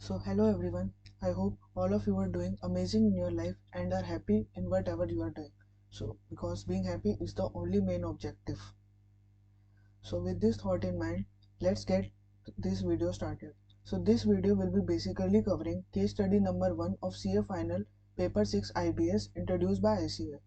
So hello everyone. I hope all of you are doing amazing in your life and are happy in whatever you are doing. So because being happy is the only main objective. So with this thought in mind, let's get this video started. So this video will be basically covering case study number 1 of CA final paper 6 IBS introduced by ICAI.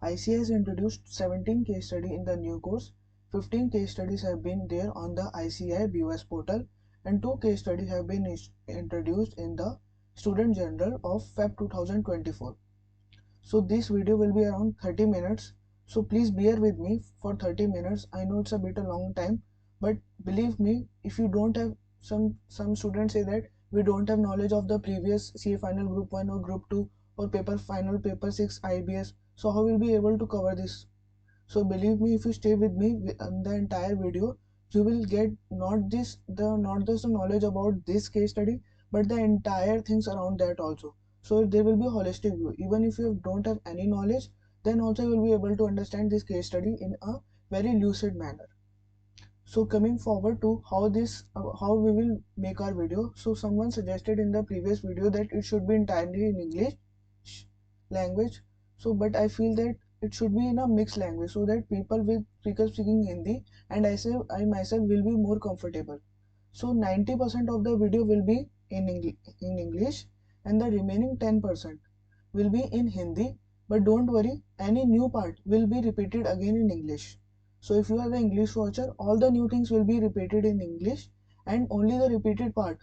ICAI has introduced 17 case study in the new course. 15 case studies have been there on the ICAI BOS portal and 2 case studies have been introduced in the Student Journal of Feb 2024. So this video will be around 30 minutes. So please bear with me for 30 minutes. I know it's a bit a long time, but believe me, if you don't have some students say that we don't have knowledge of the previous CA final group 1 or group 2 or paper final paper 6 IBS. So how will be able to cover this? So believe me, if you stay with me in the entire video, you will get not just the knowledge about this case study, but the entire things around that also. So there will be a holistic view. Even if you don't have any knowledge, then also you will be able to understand this case study in a very lucid manner. So coming forward to how we will make our video. So someone suggested in the previous video that it should be entirely in English language. So but I feel that it should be in a mixed language so that people speaking Hindi and I myself will be more comfortable. So 90% of the video will be in English and the remaining 10% will be in Hindi. But don't worry, any new part will be repeated again in English. So if you are the English watcher, all the new things will be repeated in English and only the repeated part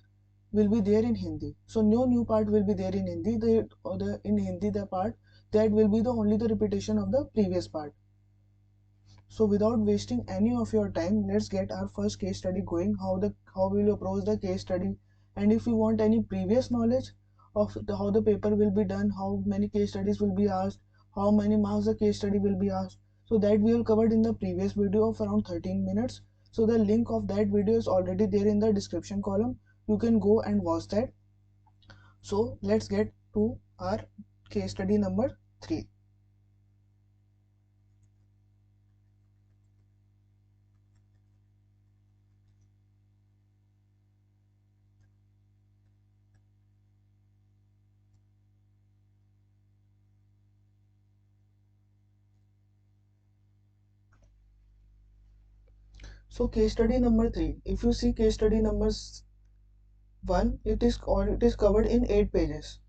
will be there in Hindi. So no new part will be there in Hindi. In Hindi the part that will be the only the repetition of the previous part. So without wasting any of your time, let's get our first case study going. How we will approach the case study, and if you want any previous knowledge of how the paper will be done, how many case studies will be asked, how many marks the case study will be asked. So that we have covered in the previous video of around 13 minutes. So the link of that video is already there in the description column. You can go and watch that. So let's get to our case study number 3. So case study number 3. If you see case study number 1, it is covered in 8 pages.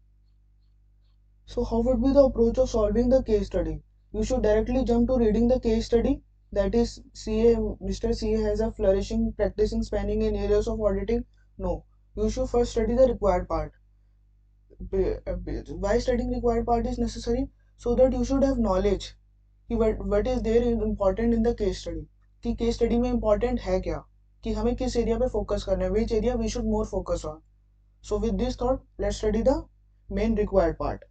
So how would be the approach of solving the case study? You should directly jump to reading the case study. That is Mr. CA has a flourishing practicing spanning in areas of auditing. No, you should first study the required part. Why studying required part is necessary? So that you should have knowledge कि what is there important in the case study, कि case study में important है क्या, कि हमें किस area पे focus करना है, which area we should more focus on. So with this thought, let's study the main required part.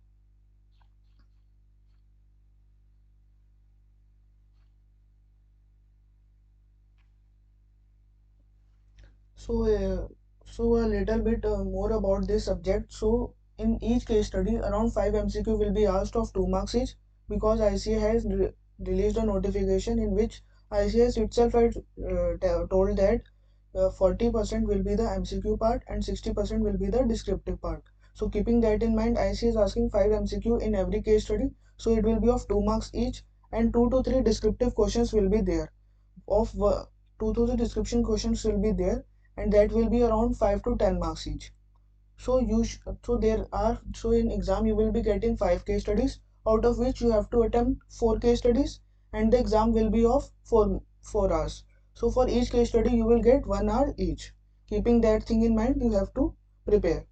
So a little bit more about this subject. So in each case study, around 5 MCQ will be asked of 2 marks each, because ICA has released a notification in which ICS itself has told that 40% will be the MCQ part and 60% will be the descriptive part. So keeping that in mind, ICA is asking 5 MCQ in every case study. So it will be of 2 marks each and 2 to 3 descriptive questions will be there. Of 2 to 3 description questions will be there, and that will be around 5 to 10 marks each. So so in exam you will be getting 5 case studies, out of which you have to attempt 4 case studies, and the exam will be of 4 hours. So for each case study you will get 1 hour each. Keeping that thing in mind, you have to prepare.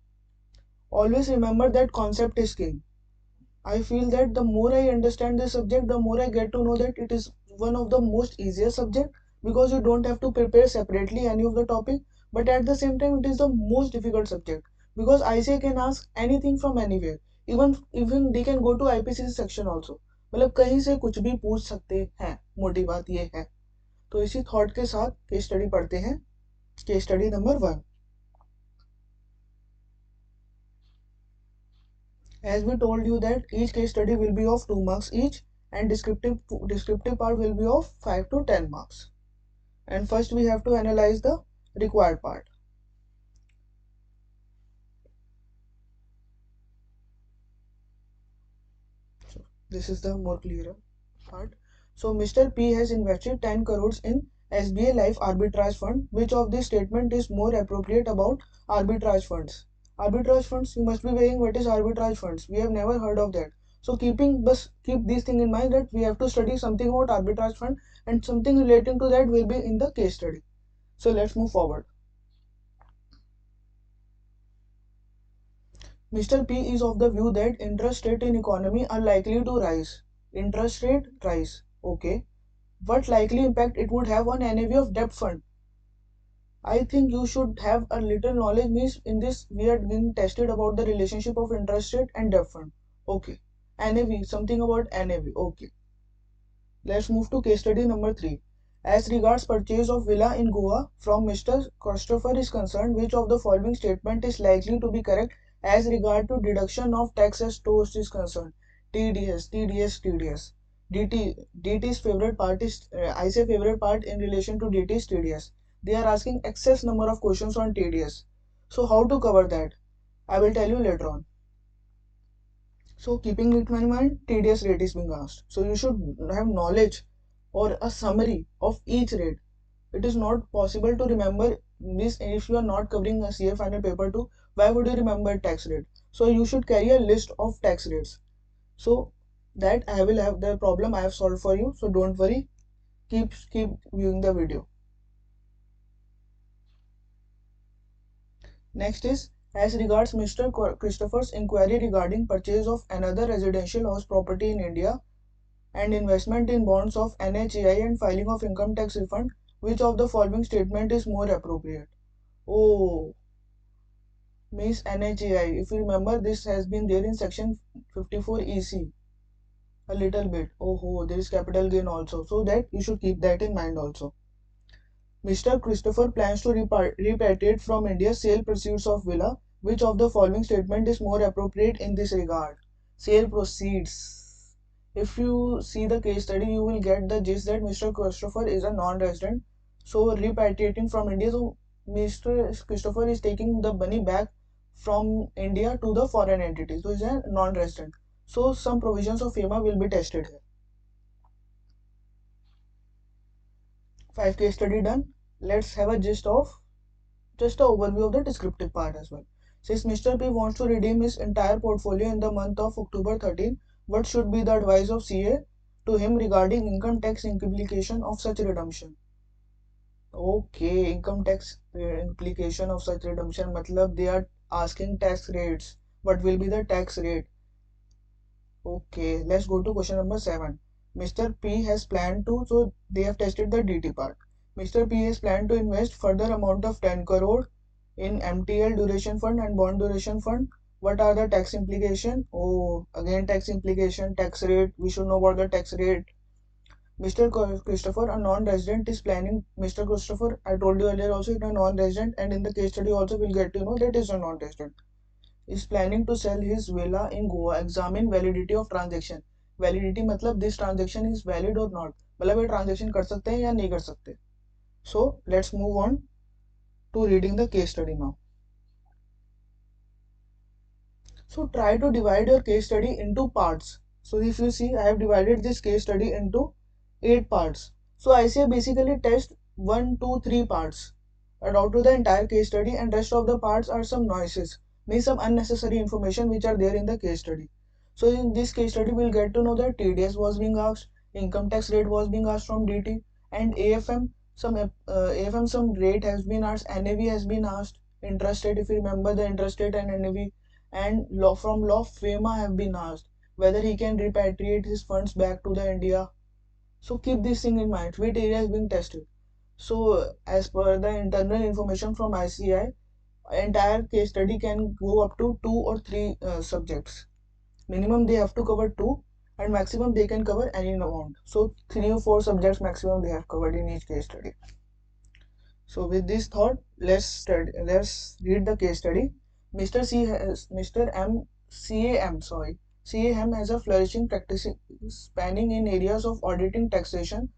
Always remember that concept is king. I feel that the more I understand this subject, the more I get to know that it is one of the most easiest subject, because you don't have to prepare separately any of the topic, but at the same time it is the most difficult subject, because ICA can ask anything from anywhere. Even they can go to IPCC section also. मतलब कहीं से कुछ भी पूछ सकते हैं, मोटी बात ये है. तो इसी थॉट के साथ केस स्टडी पढ़ते हैं. Case study number 1. As we told you that each case study will be of 2 marks each, and descriptive part will be of 5 to 10 marks. And first we have to analyze the required part. This is the more clearer part. So Mr. P has invested 10 crores in SBI Life Arbitrage Fund. Which of this statement is more appropriate about arbitrage funds? Arbitrage funds, you must be weighing what is arbitrage funds. We have never heard of that. So keep this thing in mind that we have to study something about arbitrage fund and something relating to that will be in the case study. So let's move forward. Mr. P is of the view that interest rate in economy are likely to rise. Interest rate rise. Okay. What likely impact it would have on NAV of debt fund? I think you should have a little knowledge, means in this we are being tested about the relationship of interest rate and debt fund. Okay. NAV, something about NAV. Okay. Let's move to case study number 3. As regards purchase of villa in Goa from Mr. Christopher is concerned, which of the following statement is likely to be correct as regard to deduction of taxes toast is concerned? TDS, TDS, TDS. DT's favorite part is, I say favorite part in relation to DT's TDS. They are asking excess number of questions on TDS. So how to cover that? I will tell you later on. So keeping it in mind, TDS rate is being asked. So you should have knowledge or a summary of each rate. It is not possible to remember this if you are not covering a CA final paper 2. Why would you remember tax rate? So you should carry a list of tax rates. So that I will have the problem I have solved for you. So don't worry. Keep viewing the video. Next is as regards Mr. Christopher's inquiry regarding purchase of another residential house property in India and investment in bonds of NHAI and filing of income tax refund, which of the following statement is more appropriate? Oh, means NHAI. If you remember, this has been there in section 54 EC a little bit. Oh, there is capital gain also. So that you should keep that in mind also. Mr. Christopher plans to repatriate from India sale proceeds of villa. Which of the following statement is more appropriate in this regard? Sale proceeds. If you see the case study, you will get the gist that Mr. Christopher is a non-resident. So repatriating from India, so Mr. Christopher is taking the money back from India to the foreign entity. So he's a non-resident. So some provisions of FEMA will be tested here. 5 case study done. Let's have a gist of just an overview of the descriptive part as well. Since Mr. P wants to redeem his entire portfolio in the month of October 13, what should be the advice of CA to him regarding income tax implication of such redemption? Okay, income tax implication of such redemption, matlab they are asking tax rates. What will be the tax rate? Okay, let's go to question number 7. Mr. P has planned to, so they have tested the DT part. Mr. P has planned to invest further amount of 10 crore in MTL duration fund and bond duration fund. What are the tax implication? Oh, again tax implication, tax rate. We should know about the tax rate. Mr. Christopher, a non-resident, is planning. Mr. Christopher, I told you earlier also, is a non-resident, and in the case study also we'll get to know that is a non-resident. Is planning to sell his villa in Goa. Examine validity of transaction. Validity मतलब this transaction is valid or not. मतलब ये transaction कर सकते हैं या नहीं कर सकते. So let's move on to reading the case study now. So try to divide your case study into parts. So if you see, I have divided this case study into 8 parts. So I say basically test 1, 2, 3 parts. And out to the entire case study, and rest of the parts are some noises, means some unnecessary information which are there in the case study. So in this case study, we'll get to know that TDS was being asked, income tax rate was being asked from DT, and AFM, some rate has been asked, NAV has been asked, interest rate, if you remember the interest rate and NAV, and law FEMA have been asked whether he can repatriate his funds back to the India. So keep this thing in mind. Which area is being tested? So as per the internal information from ICAI, entire case study can go up to 2 or 3 subjects. Minimum they have to cover 2, and maximum they can cover any amount. So 3 or 4 subjects maximum they have covered in each case study. So with this thought, let's read the case study. Mr. CAM has a flourishing practice spanning in areas of auditing, taxation.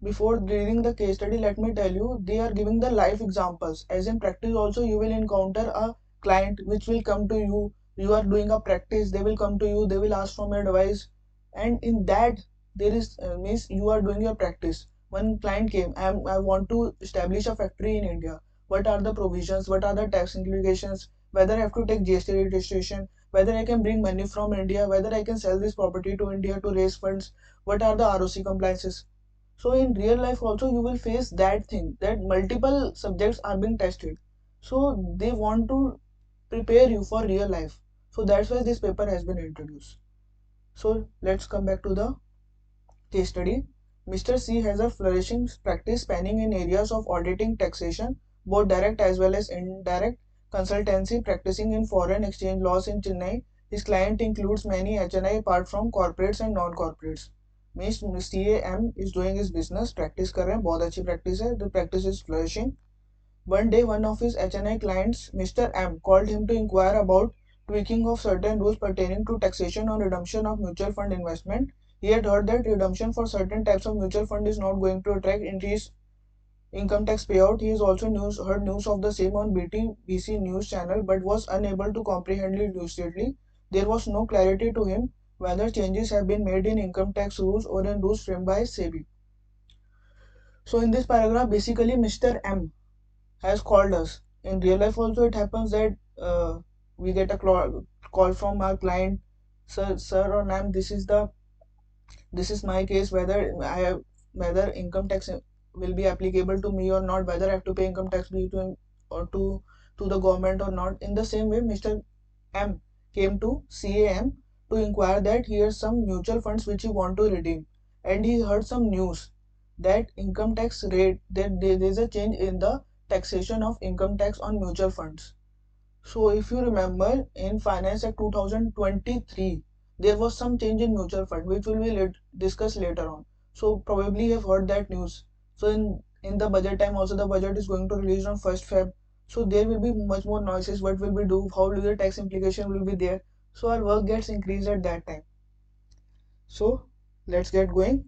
Before reading the case study, let me tell you, they are giving the life examples. As in practice also, you will encounter a client which will come to you you are doing a practice, they will come to you, they will ask for advice, and in that there is means you are doing your practice. One client came, I want to establish a factory in India. What are the provisions? What are the tax implications? Whether I have to take GST registration? Whether I can bring money from India? Whether I can sell this property to India to raise funds? What are the ROC compliances? So in real life also you will face that thing, that multiple subjects are being tested. So they want to prepare you for real life. So that's why this paper has been introduced. So let's come back to the case study. Mr. C has a flourishing practice spanning in areas of auditing, taxation, both direct as well as indirect, consultancy, practicing in foreign exchange laws in Chennai. His client includes many HNI apart from corporates and non-corporates. Means CAM is doing his business, practice कर रहे हैं, बहुत अच्छी practice है, the practice is flourishing. One day, one of his HNI clients, Mr. M, called him to inquire about tweaking of certain rules pertaining to taxation on redemption of mutual fund investment. He had heard that redemption for certain types of mutual fund is not going to attract increased income tax payout. He has also heard news of the same on BT/BC news channel but was unable to comprehend it lucidly. There was no clarity to him whether changes have been made in income tax rules or in rules framed by SEBI. So in this paragraph, basically Mr. M has called us. In real life also it happens that we get a call from our client, sir or ma'am, this is my case, whether income tax will be applicable to me or not, whether I have to pay income tax or to the government or not. In the same way, Mr. M came to CAM to inquire that here's some mutual funds which he want to redeem, and he heard some news that income tax rate, that there is a change in the taxation of income tax on mutual funds. So if you remember, in Finance Act 2023, there was some change in mutual fund, which will be discussed later on. So probably you have heard that news. So in the budget time also, the budget is going to release on 1st Feb. So there will be much more noises. What will we do? How will the tax implication will be there? So our work gets increased at that time. So let's get going.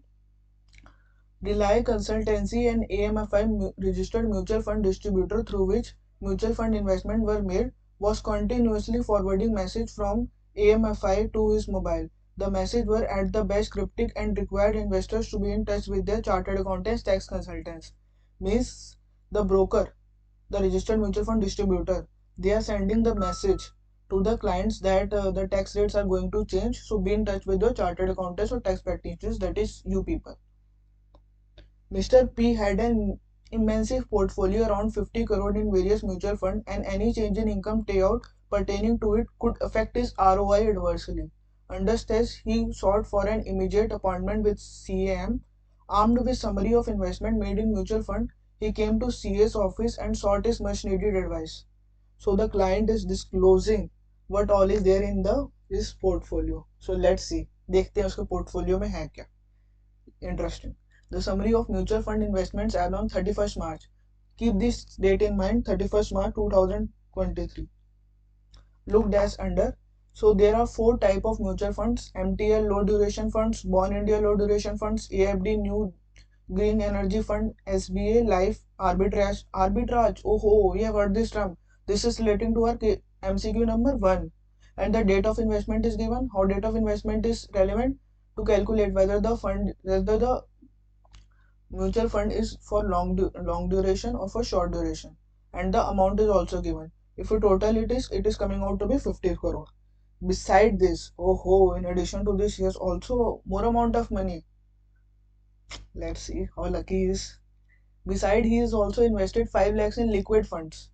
Rely Consultancy, an AMFI registered mutual fund distributor through which mutual fund investment were made, was continuously forwarding message from AMFI to his mobile. The message were at the best cryptic and required investors to be in touch with their chartered accountants, tax consultants. Means the broker, the registered mutual fund distributor, they are sending the message to the clients that the tax rates are going to change. So be in touch with your chartered accountants or tax practitioners, that is you people. Mr. P had an immense portfolio around 50 crore in various mutual funds, and any change in income payout pertaining to it could affect his ROI adversely. Under stress, he sought for an immediate appointment with CAM. Armed with summary of investment made in mutual fund, he came to CA's office and sought his much needed advice. So the client is disclosing what all is there in his portfolio. So let's see. देखते हैं उसके portfolio में है क्या. Interesting. The summary of mutual fund investments as on 31st March. Keep this date in mind, 31st March 2023. Looked as under. So there are four type of mutual funds: MTL low duration funds, Born India low duration funds, AFD new green energy fund, SBA life arbitrage. Arbitrage. Oh ho, we have heard this term. This is relating to our MCQ number 1. And the date of investment is given. How date of investment is relevant? To calculate whether the mutual fund is for long duration or for short duration, and the amount is also given. If you total it is coming out to be 50 crore. Beside this, oh ho, in addition to this, he has also more amount of money. Let's see how lucky he is. Beside, he is also invested 5 lakhs in liquid funds.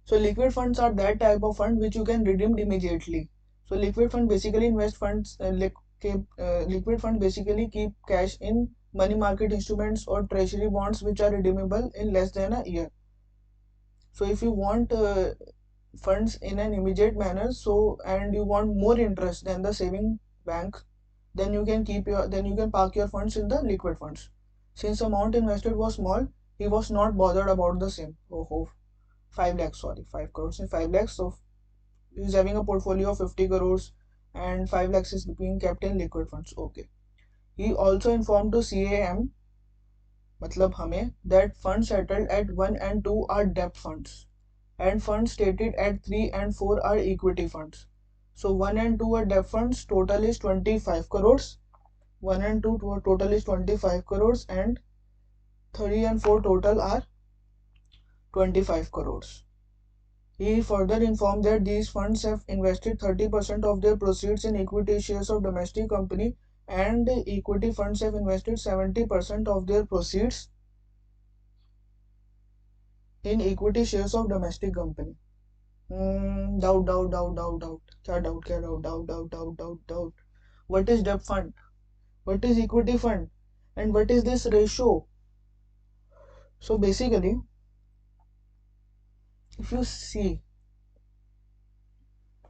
So liquid funds are that type of fund which you can redeem immediately. So liquid fund basically invest funds liquid fund basically keep cash in money market instruments or treasury bonds which are redeemable in less than a year. So if you want funds in an immediate manner, so and you want more interest than the saving bank, then you can park your funds in the liquid funds. Since amount invested was small, he was not bothered about the same. Oh, 5 lakhs, sorry, 5 crores and 5 lakhs. So he's having a portfolio of 50 crores and 5 lakhs is being kept in liquid funds. Okay. He also informed to CAM, matlab hame, that funds settled at 1 and 2 are debt funds, and funds stated at 3 and 4 are equity funds. So 1 and 2 are debt funds, total is 25 crores. 1 and 2 total is 25 crores, and 3 and 4 total are 25 crores. He further informed that these funds have invested 30% of their proceeds in equity shares of domestic company, and equity funds have invested 70% of their proceeds in equity shares of domestic company. Doubt, doubt, doubt, doubt, doubt. क्या doubt, क्या doubt, doubt, doubt, doubt, doubt, doubt. What is debt fund? What is equity fund? And what is this ratio? So basically, if you see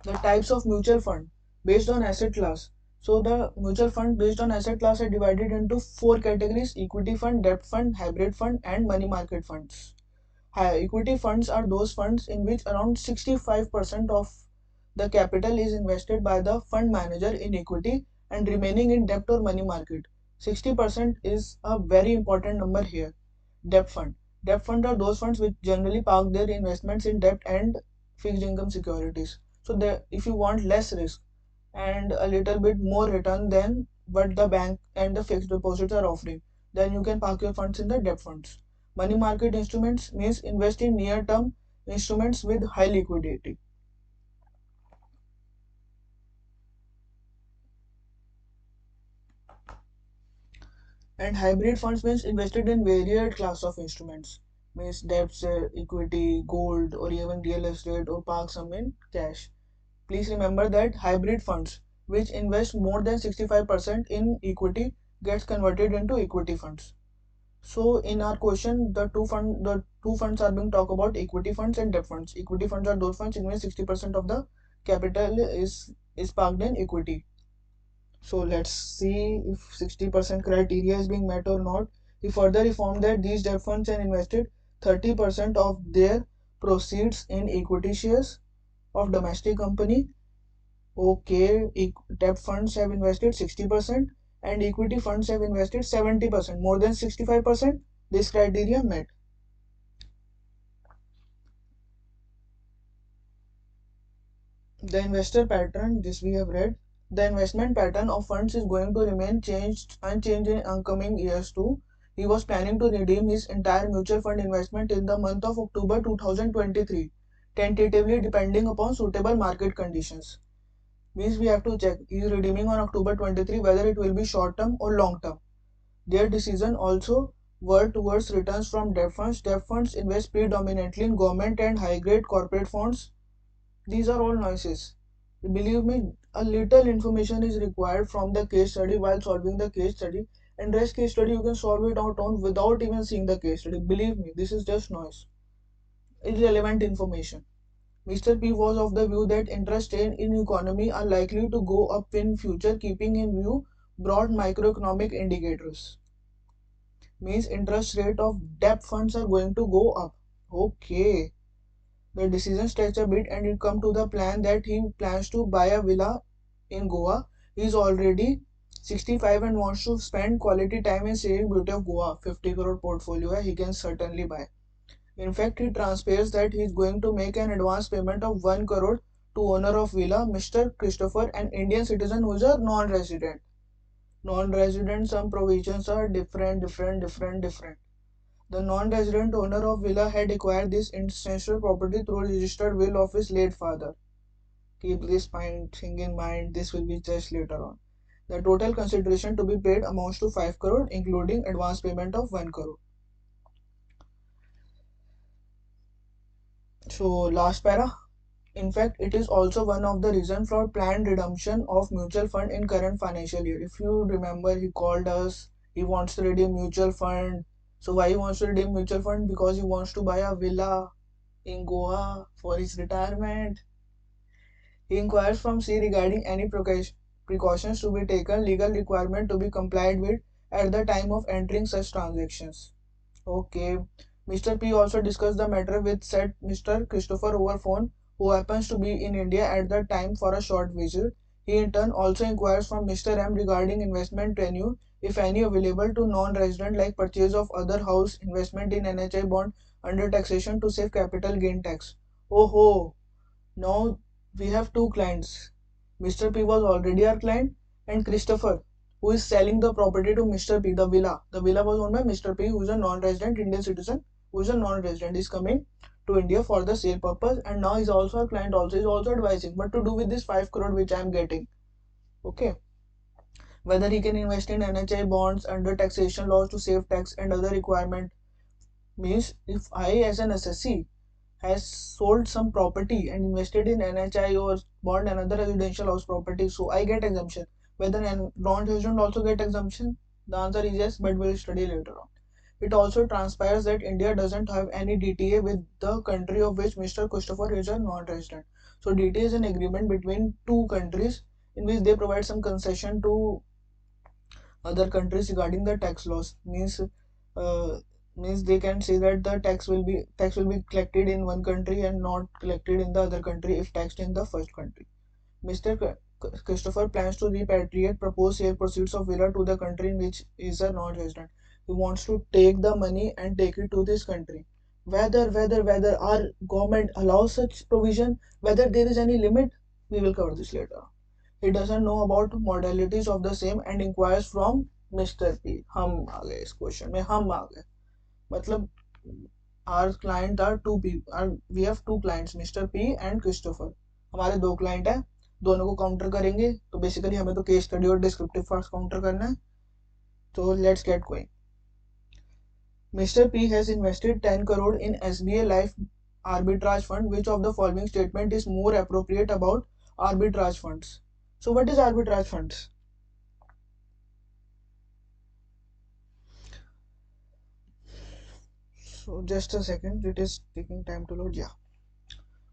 the types of mutual fund based on asset class, so the mutual fund based on asset class are divided into four categories: equity fund, debt fund, hybrid fund, and money market funds. Equity funds are those funds in which around 65% of the capital is invested by the fund manager in equity and remaining in debt or money market. 60% is a very important number here. Debt fund. Debt fund are those funds which generally park their investments in debt and fixed income securities. So if you want less risk and a little bit more return than what the bank and the fixed deposits are offering, then you can park your funds in the debt funds. Money market instruments means invest in near-term instruments with high liquidity. And hybrid funds means invested in varied class of instruments, means debts, equity, gold, or even real estate, or park some in cash. Please remember that hybrid funds which invest more than 65% in equity gets converted into equity funds. So in our question, the two funds are being talked about: equity funds and debt funds. Equity funds are those funds in which 60% of the capital is parked in equity. So let's see if 60% criteria is being met or not. He further informed that these debt funds have invested 30% of their proceeds in equity shares of domestic company. Okay, debt funds have invested 60% and equity funds have invested 70%, more than 65%. This criteria met. The investor pattern, this we have read. The investment pattern of funds is going to remain unchanged in upcoming years too. He was planning to redeem his entire mutual fund investment in the month of October 2023, tentatively depending upon suitable market conditions. Means we have to check he is redeeming on October 23 whether it will be short term or long term. Their decision also were towards returns from debt funds. Debt funds invest predominantly in government and high grade corporate bonds. These are all noises. Believe me, a little information is required from the case study while solving the case study, and rest case study you can solve it out on without even seeing the case study. Believe me, this is just noise. Irrelevant information. Mr. P was of the view that interest rates in economy are likely to go up in future, keeping in view broad macroeconomic indicators. Means interest rate of debt funds are going to go up. Okay. The decision stretched a bit and it come to the plan that he plans to buy a villa in Goa. He is already 65 and wants to spend quality time in seeing beauty of Goa. 50 crore portfolio he can certainly buy. In fact, he transpares that he is going to make an advance payment of 1 crore to owner of villa, Mr. Christopher, an Indian citizen who is a non-resident. Non-resident, some provisions are different. The non-resident owner of villa had acquired this ancestral property through a registered will of his late father. Keep this thing in mind, this will be just later on. The total consideration to be paid amounts to 5 crore, including advance payment of 1 crore. So, last para. In fact, it is also one of the reasons for planned redemption of mutual fund in current financial year. If you remember, he called us, he wants to redeem mutual fund. So why he wants to redeem mutual fund? Because he wants to buy a villa in Goa for his retirement. He inquires from C regarding any precautions to be taken, legal requirement to be complied with at the time of entering such transactions. Okay. Mr. P also discussed the matter with said Mr. Christopher over phone, who happens to be in India at the time for a short visit. He in turn also inquires from Mr. M regarding investment venue, if any available to non-resident, like purchase of other house, investment in NHI bond under taxation to save capital gain tax. Oh ho! Now we have two clients. Mr. P was already our client, and Christopher, who is selling the property to Mr. P, the villa. The villa was owned by Mr. P, who is a non-resident Indian citizen, who is a non-resident, is coming to India for the sale purpose, and now he's also a client. Also, is also advising, but to do with this 5 crore which I am getting. Okay, whether he can invest in NHI bonds under taxation laws to save tax and other requirement. Means if I as an assessee has sold some property and invested in NHI or bought another residential house property, so I get exemption. Whether a non-resident also get exemption? The answer is yes, but we'll study later on. It also transpires that India doesn't have any DTA with the country of which Mr. Christopher is a non-resident. So DTA is an agreement between two countries in which they provide some concession to other countries regarding the tax laws. Means they can say that the tax will be collected in one country and not collected in the other country if taxed in the first country. Mr. Christopher plans to repatriate proposed sale proceeds of villa to the country in which is a non-resident. He wants to take the money and take it to this country. Whether our government allows such provision, whether there is any limit, we will cover this later. He doesn't know about modalities of the same and inquires from Mr. P. हम आ गए इस question में हम आ गए मतलब our client are two people, we have two clients, Mr. P and Christopher. हमारे दो client है, दोनों को काउंटर करेंगे, तो बेसिकली हमें तो केस स्टडी और डिस्क्रिप्टिव पार्ट्स काउंटर करना है. तो let's get going. Mr. P has invested 10 crore in SBA Life Arbitrage Fund. Which of the following statement is more appropriate about arbitrage funds? So what is arbitrage funds? So just a second, it is taking time to load. Yeah.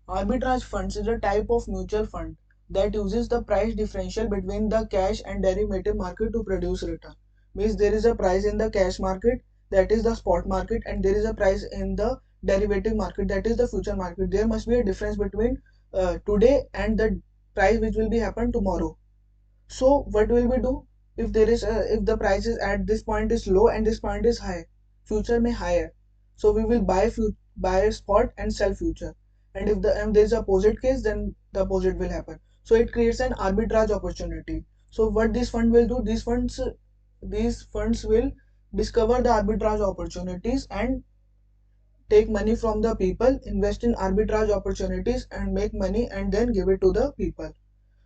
Arbitrage funds is a type of mutual fund that uses the price differential between the cash and derivative market to produce return. Means there is a price in the cash market, that is the spot market, and there is a price in the derivative market, that is the future market. There must be a difference between today and the price which will be happen tomorrow. So what will we do if there is if the price is at this point is low and this point is high, future may higher. So we will buy spot and sell future. And if there is opposite case, then the opposite will happen. So it creates an arbitrage opportunity. So what this fund will do? These funds will discover the arbitrage opportunities and take money from the people, invest in arbitrage opportunities and make money and then give it to the people.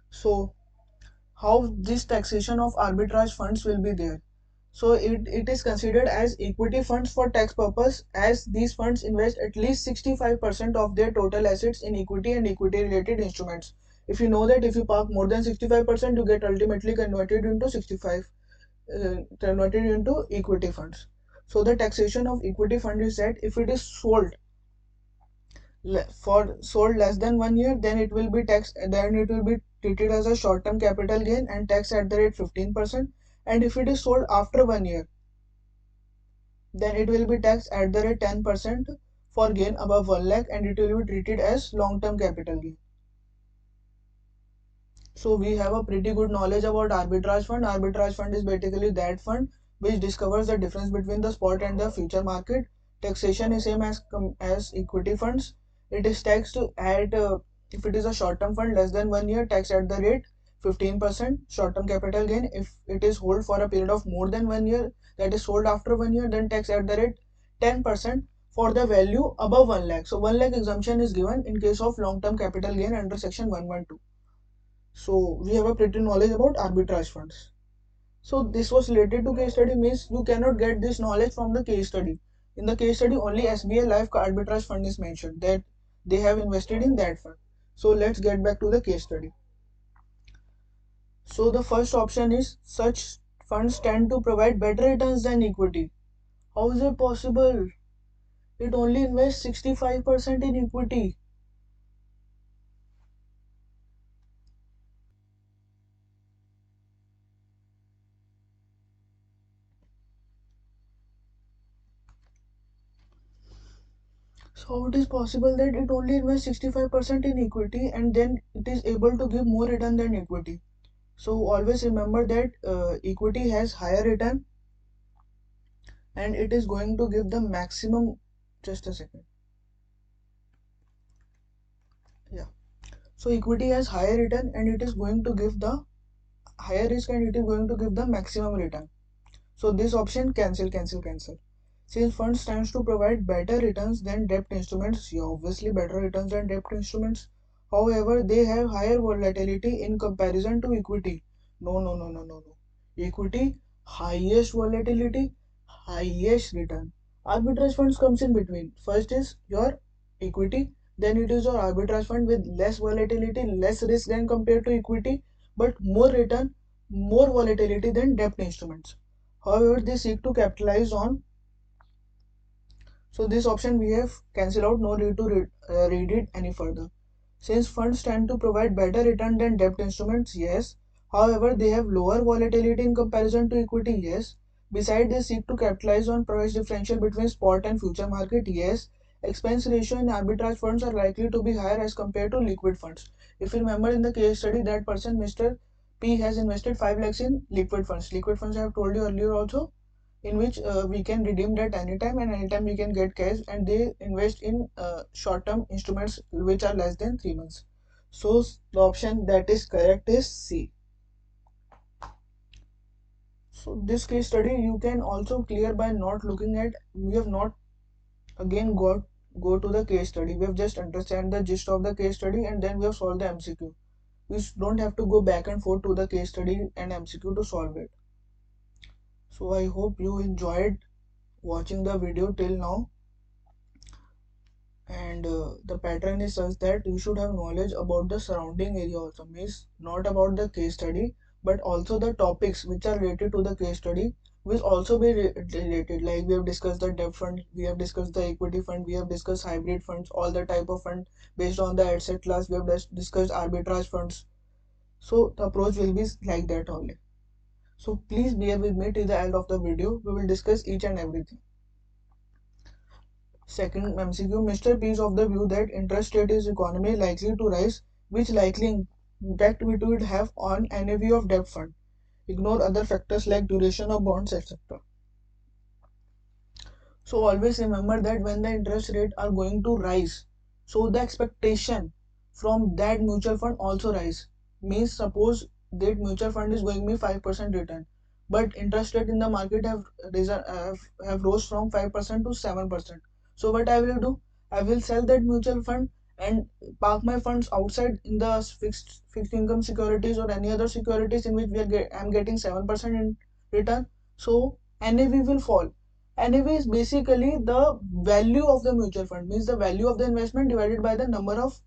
So how this taxation of arbitrage funds will be there. So it is considered as equity funds for tax purpose, as these funds invest at least 65% of their total assets in equity and equity related instruments. If you know that if you park more than 65%, you get ultimately converted into equity funds. So the taxation of equity fund is that if it is sold less than 1 year, then it will be taxed, then it will be treated as a short-term capital gain and taxed at the rate 15%. And if it is sold after 1 year, then it will be taxed at the rate 10% for gain above 1 lakh and it will be treated as long-term capital gain. So we have a pretty good knowledge about arbitrage fund. Arbitrage fund is basically that fund which discovers the difference between the spot and the future market. Taxation is same as equity funds. It is taxed at if it is a short-term fund less than 1 year, taxed at the rate 15% short-term capital gain. If it is hold for a period of more than 1 year, that is sold after 1 year, then taxed at the rate 10% for the value above 1 lakh. So 1 lakh exemption is given in case of long-term capital gain under section 112. So we have a pretty knowledge about arbitrage funds. So this was related to case study, means you cannot get this knowledge from the case study. In the case study, only SBA Life Arbitrage Fund is mentioned, that they have invested in that fund. So let's get back to the case study. So the first option is such funds tend to provide better returns than equity. How is it possible? It only invests 65% in equity. So how it is possible that it only invests 65% in equity and then it is able to give more return than equity? So always remember that equity has higher return and it is going to give the maximum. Just a second. Yeah. So equity has higher return and it is going to give the higher risk and it is going to give the maximum return. So this option cancel, cancel, cancel. Since funds stands to provide better returns than debt instruments, yeah, obviously better returns than debt instruments. However, they have higher volatility in comparison to equity. No, no, no, no, no, no. Equity, highest volatility, highest return. Arbitrage funds comes in between. First is your equity, then it is your arbitrage fund with less volatility, less risk than compared to equity, but more return, more volatility than debt instruments. However, they seek to capitalize on. So this option we have cancelled out, no need to read it any further. Since funds tend to provide better return than debt instruments, yes. However, they have lower volatility in comparison to equity, yes. Besides, they seek to capitalize on price differential between spot and future market, yes. Expense ratio in arbitrage funds are likely to be higher as compared to liquid funds. If you remember in the case study, that person, Mr. P, has invested 5 lakhs in liquid funds. Liquid funds I have told you earlier also, in which we can redeem that anytime and anytime we can get cash, and they invest in short-term instruments which are less than 3 months. So the option that is correct is C. So this case study you can also clear by not looking at, we have not again go to the case study, we have just understand the gist of the case study and then we have solved the MCQ. We don't have to go back and forth to the case study and MCQ to solve it. So I hope you enjoyed watching the video till now. And the pattern is such that you should have knowledge about the surrounding area also, means not about the case study but also the topics which are related to the case study will also be related. Like we have discussed the debt fund, we have discussed the equity fund, we have discussed hybrid funds, all the type of fund based on the asset class, we have discussed arbitrage funds. So the approach will be like that only. So please bear with me till the end of the video, we will discuss each and everything. Second MCQ, Mr. P is of the view that interest rate is economy likely to rise, which likely impact it would have on NAV of debt fund. Ignore other factors like duration of bonds, etc. So always remember that when the interest rate are going to rise, so the expectation from that mutual fund also rise. Means suppose that mutual fund is going to be 5% return, but interest rate in the market have rose from 5% to 7%. So what I will do? I will sell that mutual fund and park my funds outside in the fixed income securities or any other securities in which I'm getting 7% in return. So NAV will fall. NAV is basically the value of the mutual fund, means the value of the investment divided by the number of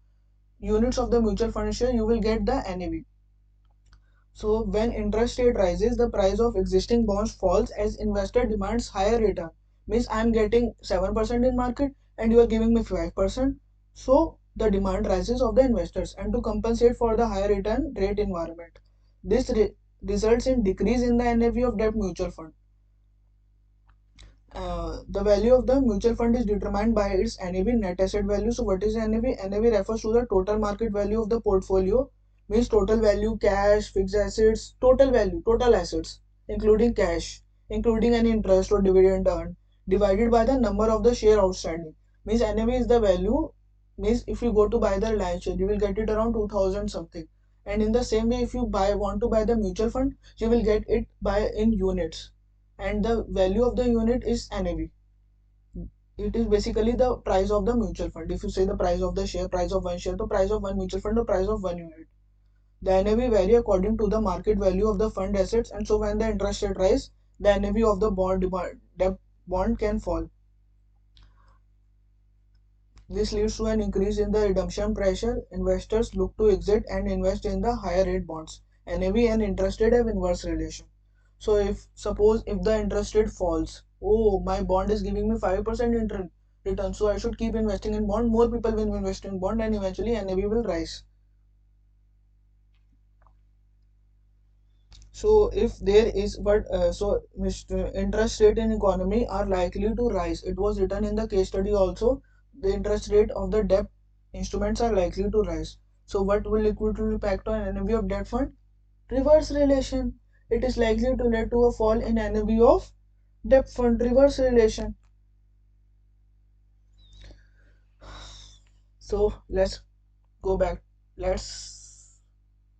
units of the mutual fund share, you will get the NAV. So when interest rate rises, the price of existing bonds falls as investor demands higher return. Means I am getting 7% in market and you are giving me 5%. So the demand rises of the investors, and to compensate for the higher return rate environment, this results in decrease in the NAV of debt mutual fund. The value of the mutual fund is determined by its NAV, net asset value. So what is NAV? NAV refers to the total market value of the portfolio, means total value, cash, fixed assets, total value, total assets, including cash, including any interest or dividend earned, divided by the number of the share outstanding. Means NAV is the value, means if you go to buy the Reliance share, you will get it around 2000 something. And in the same way, if you want to buy the mutual fund, you will get it by in units, and the value of the unit is NAV. It is basically the price of the mutual fund. If you say the price of the share, price of one share, the price of one mutual fund, the price of one unit. The NAV vary according to the market value of the fund assets, and so when the interest rate rise, the NAV of the bond can fall. This leads to an increase in the redemption pressure. Investors look to exit and invest in the higher rate bonds. NAV and interest rate have inverse relation. So if suppose if the interest rate falls, oh, my bond is giving me 5% return, so I should keep investing in bond. More people will invest in bond and eventually NAV will rise. So if there is so interest rate in economy are likely to rise. It was written in the case study also. The interest rate of the debt instruments are likely to rise. So what will liquidity impact on NAV of debt fund? Reverse relation. It is likely to lead to a fall in NAV of debt fund. Reverse relation. So let's go back Let's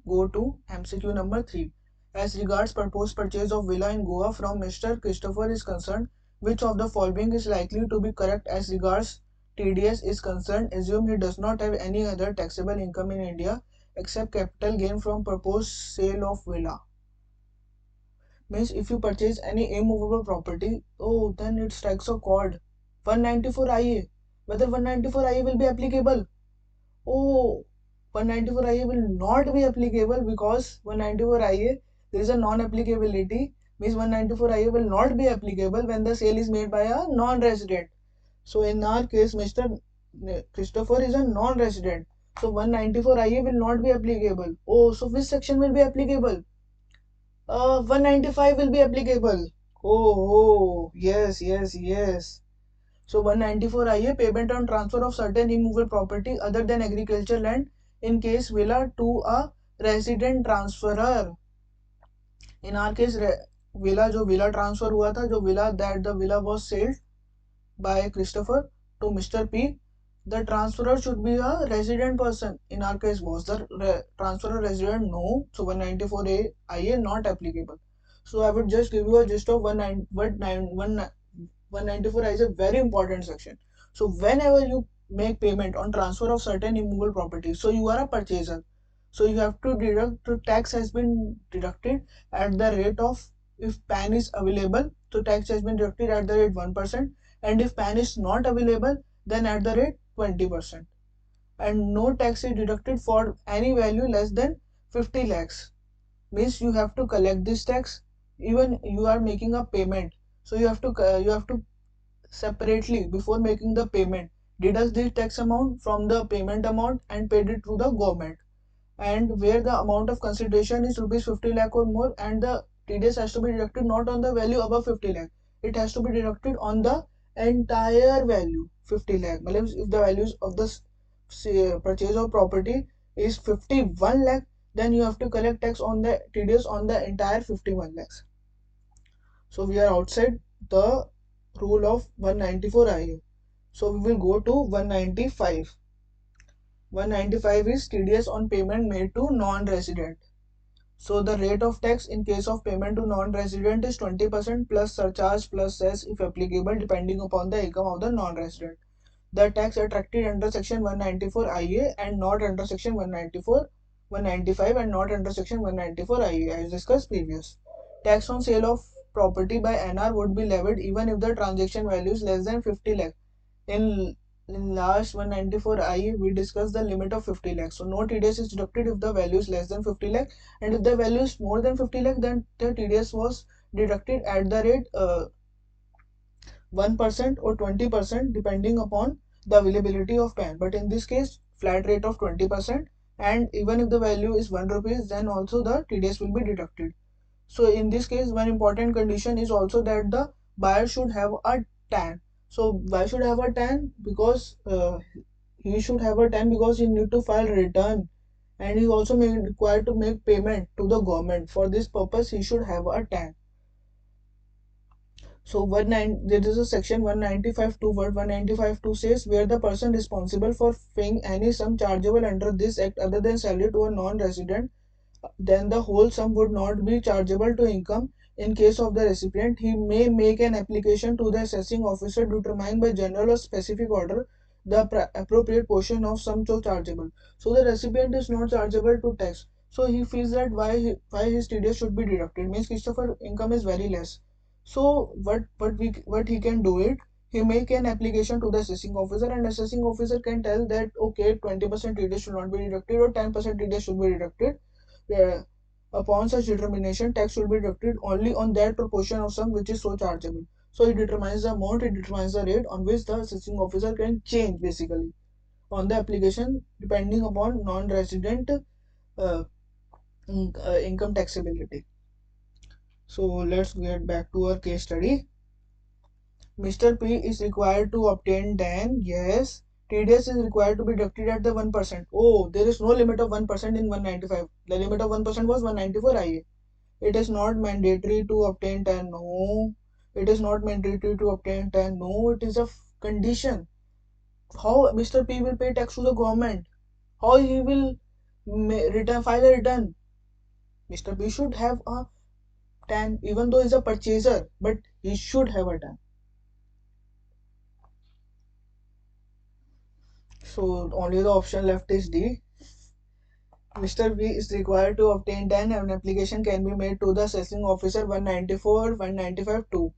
go to MCQ number 3. As regards proposed purchase of villa in Goa from Mr. Christopher is concerned, which of the following is likely to be correct as regards TDS is concerned? Assume he does not have any other taxable income in India except capital gain from proposed sale of villa. Means if you purchase any immovable property, oh, then it strikes a chord. 194 IA. Whether 194 IA will be applicable? Oh, 194 IA will not be applicable because 194 IA there is a non-applicability, means 194 IA will not be applicable when the sale is made by a non-resident. So in our case, Mr. Christopher is a non-resident. So 194 IA will not be applicable. Oh, so which section will be applicable? 195 will be applicable. Oh, yes, yes, yes. So 194 IA payment on transfer of certain immovable property other than agriculture land in case villa to a resident transferer. In our case villa जो villa transfer हुआ था, जो villa that the villa was sold by Christopher to Mr. P, the transferor should be a resident person. In our case, was the transferor resident? No. So 194A IA not applicable. So I would just give you a gist of 194 is a very important section. So whenever you make payment on transfer of certain immovable property, so you are a purchaser. So you have to deduct, the tax has been deducted at the rate of, if PAN is available, so tax has been deducted at the rate 1%, and if PAN is not available, then at the rate 20%. And no tax is deducted for any value less than 50 lakhs. Means you have to collect this tax even you are making a payment. So you have to separately, before making the payment, deduct the tax amount from the payment amount and paid it to the government. And where the amount of consideration is rupees 50 lakh or more, and the TDS has to be deducted not on the value above 50 lakh, it has to be deducted on the entire value 50 lakh. If the values of the purchase of property is 51 lakh, then you have to collect tax on the TDS on the entire 51 lakhs. So we are outside the rule of 194 IA. So we will go to 195. 195 is TDS on payment made to non-resident. So the rate of tax in case of payment to non-resident is 20% plus surcharge plus cess if applicable depending upon the income of the non-resident. The tax attracted under section 194 IA and not under section 194, 195 and not under section 194 IA as discussed previous. Tax on sale of property by NR would be levied even if the transaction value is less than 50 lakh. In last 194 I we discussed the limit of 50 lakh. So no TDS is deducted if the value is less than 50 lakh, and if the value is more than 50 lakh, then the TDS was deducted at the rate 1% or 20% depending upon the availability of PAN. But in this case, flat rate of 20%, and even if the value is 1 rupees, then also the TDS will be deducted. So in this case, one important condition is also that the buyer should have a TAN. So why should have a TAN? Because he should have a TAN because he need to file return, and he also may required to make payment to the government. For this purpose, he should have a TAN. So there is a section 195.2 what 195.2 says, where the person responsible for paying any sum chargeable under this act other than salary to a non-resident, then the whole sum would not be chargeable to income. In case of the recipient, he may make an application to the assessing officer to determine by general or specific order the appropriate portion of sum so chargeable. So the recipient is not chargeable to tax. So he feels that why his TDS should be deducted. Means Christopher income is very less. So what he can do it, he make an application to the assessing officer, and assessing officer can tell that okay, 20% TDS should not be deducted or 10% TDS should be deducted. uh, Upon such determination, tax should be deducted only on that proportion of sum which is so chargeable. So he determines the amount, he determines the rate on which the assessing officer can change basically on the application depending upon non-resident uh, income taxability. So let's get back to our case study. Mr. P is required to obtain TAN. Yes. TDS is required to be deducted at the 1%. Oh, there is no limit of 1% in 195. The limit of 1% was 194 IA. It is not mandatory to obtain TAN. No. It is not mandatory to obtain TAN. No, it is a condition. How Mr. P will pay tax to the government? How he will return, file a return. Mr. B should have a tan, even though he's a purchaser, but he should have a tan. So only the option left is D. Mr. B is required to obtain tan. An application can be made to the assessing officer 194, 195, 2.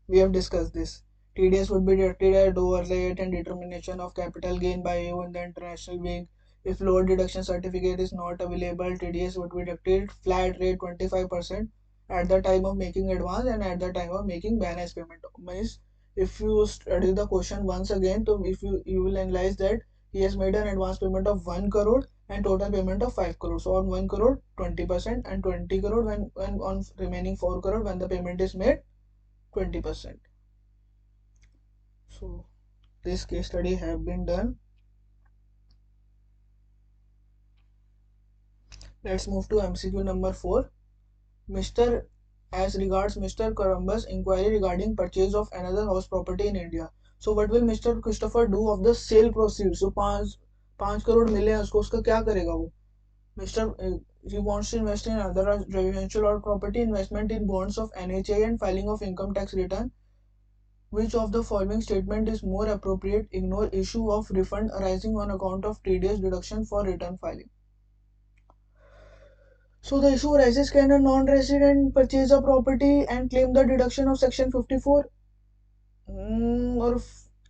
We have discussed this. TDS would be deducted at lower rate and determination of capital gain by you in the international bank. If lower deduction certificate is not available, TDS would be deducted flat rate 25% at the time of making advance and at the time of making balance payment. Means if you study the question once again, so if you will analyze that he has made an advance payment of 1 crore and total payment of 5 crore. So on 1 crore 20% and 20 crore when on remaining 4 crore when the payment is made 20%. So this case study have been done. Let's move to MCQ number 4. Mr. As regards Mr. Columbus inquiry regarding purchase of another house property in India. So what will Mr. Christopher do of the sale proceeds? So 5 crore मिले हैं उसको, उसका क्या करेगा वो? Mr. He wants to invest in other residential or property, investment in bonds of NHA and filing of income tax return. Which of the following statement is more appropriate? Ignore issue of refund arising on account of TDS deduction for return filing. So the issue arises, can a non-resident purchase a property and claim the deduction of section 54 or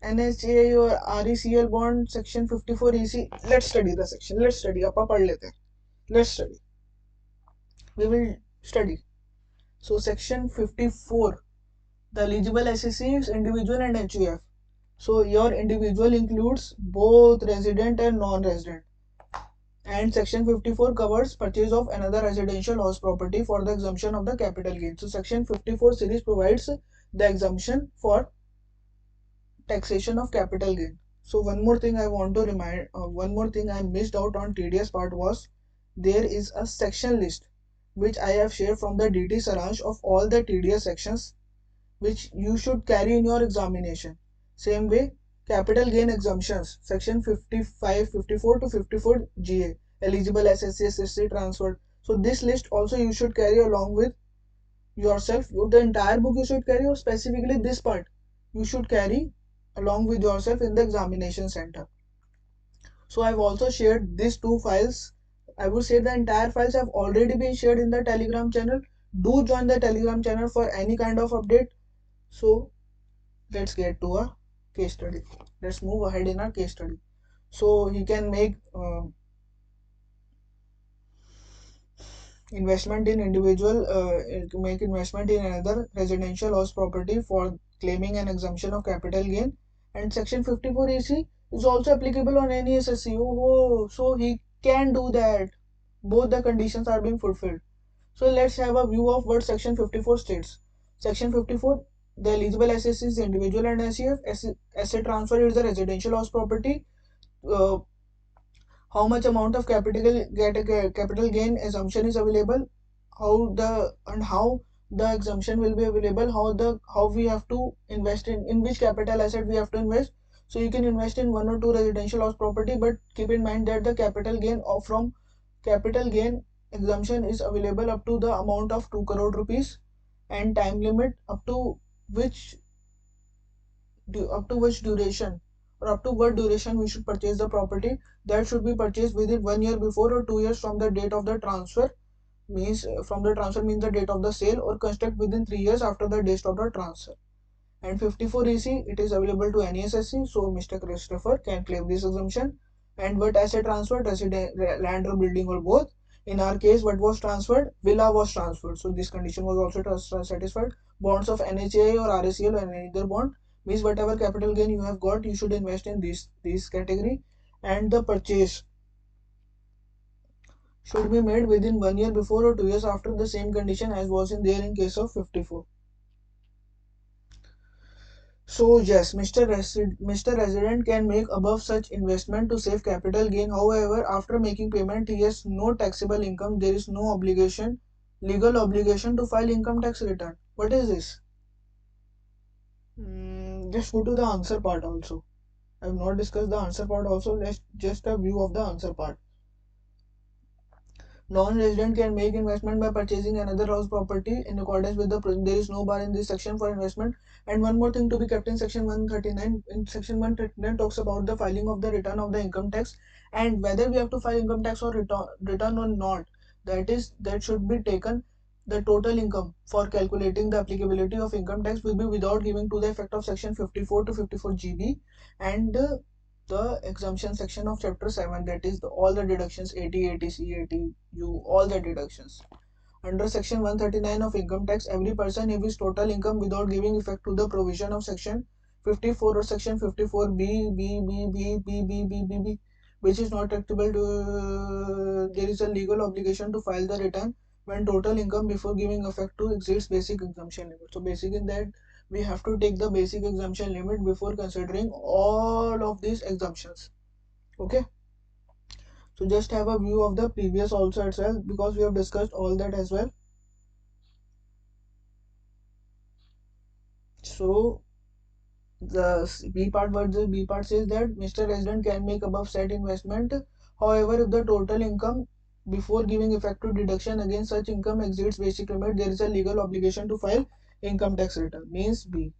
NHA or RECL bond section 54 EC? Let's study the section. Let's study. Appa पढ़ लेते हैं. Let's study. We will study. So section 54, the eligible SEC is individual and HUF. So your individual includes both resident and non-resident. And section 54 covers purchase of another residential house property for the exemption of the capital gain. So section 54 series provides the exemption for taxation of capital gain. So one more thing I want to remind, one more thing I missed out on TDS part was there is a section list which I have shared from the DT Saransh of all the TDS sections which you should carry in your examination. Same way, capital gain exemptions, section 55, 54 to 54 GA, eligible SSC, SSC transferred. So this list also you should carry along with yourself. The entire book you should carry, or specifically this part you should carry along with yourself in the examination center. So I've also shared these two files. I would say the entire files have already been shared in the Telegram channel. Do join the Telegram channel for any kind of update. So let's get to a case study. Let's move ahead in our case study. So he can make investment in individual, make investment in another residential house property for claiming an exemption of capital gain. And section 54 EC is also applicable on any SSC. Oh, so he can do that. Both the conditions are being fulfilled. So let's have a view of what section 54 states. Section 54, the eligible assets is individual and SEF. Asset transfer is the residential house property. Uh, how much amount of capital gain assumption is available, how the exemption will be available, how we have to invest in which capital asset we have to invest. So you can invest in one or two residential house property, but keep in mind that the capital gain exemption is available up to the amount of 2 crore rupees, and time limit which up to which duration or up to what duration we should purchase the property. That should be purchased within 1 year before or 2 years from the date of the transfer. Means from the transfer means the date of the sale, or construct within 3 years after the date of the transfer. And 54 EC, it is available to any SSC, so Mr. Christopher can claim this exemption. And what asset transferred, land or building or both. In our case, what was transferred? Villa was transferred. So this condition was also satisfied. Bonds of NHA or RACL or any other bond, means whatever capital gain you have got, you should invest in this category. And the purchase should be made within 1 year before or 2 years after, the same condition as was in there in case of 54. So yes, Mr. Resident can make above such investment to save capital gain. However, after making payment, he has no taxable income. There is no legal obligation to file income tax return. What is this? Just go to the answer part also. I have not discussed the answer part also. Let's just a view of the answer part. Non-resident can make investment by purchasing another house property in accordance with there is no bar in this section for investment. And one more thing to be kept in section 139. In section 139 talks about the filing of the return of the income tax and whether we have to file income tax or return or not. That should be taken. The total income for calculating the applicability of income tax will be without giving to the effect of section 54 to 54 GB and the exemption section of chapter 7, that is all the deductions 80, 80C, 80U, all the deductions. Under section 139 of income tax, every person if his total income without giving effect to the provision of section 54 or section 54B, B, which is not taxable to, there is a legal obligation to file the return when total income before giving effect to exceeds basic exemption limit. So basic in that we have to take the basic exemption limit before considering all of these exemptions. Okay, so just have a view of the previous also as well because we have discussed all that as well. So the B part, what the B part says that Mr. Resident can make above said investment. However, if the total income before giving effect to deduction against such income exceeds basic limit, there is a legal obligation to file income tax return. Means B.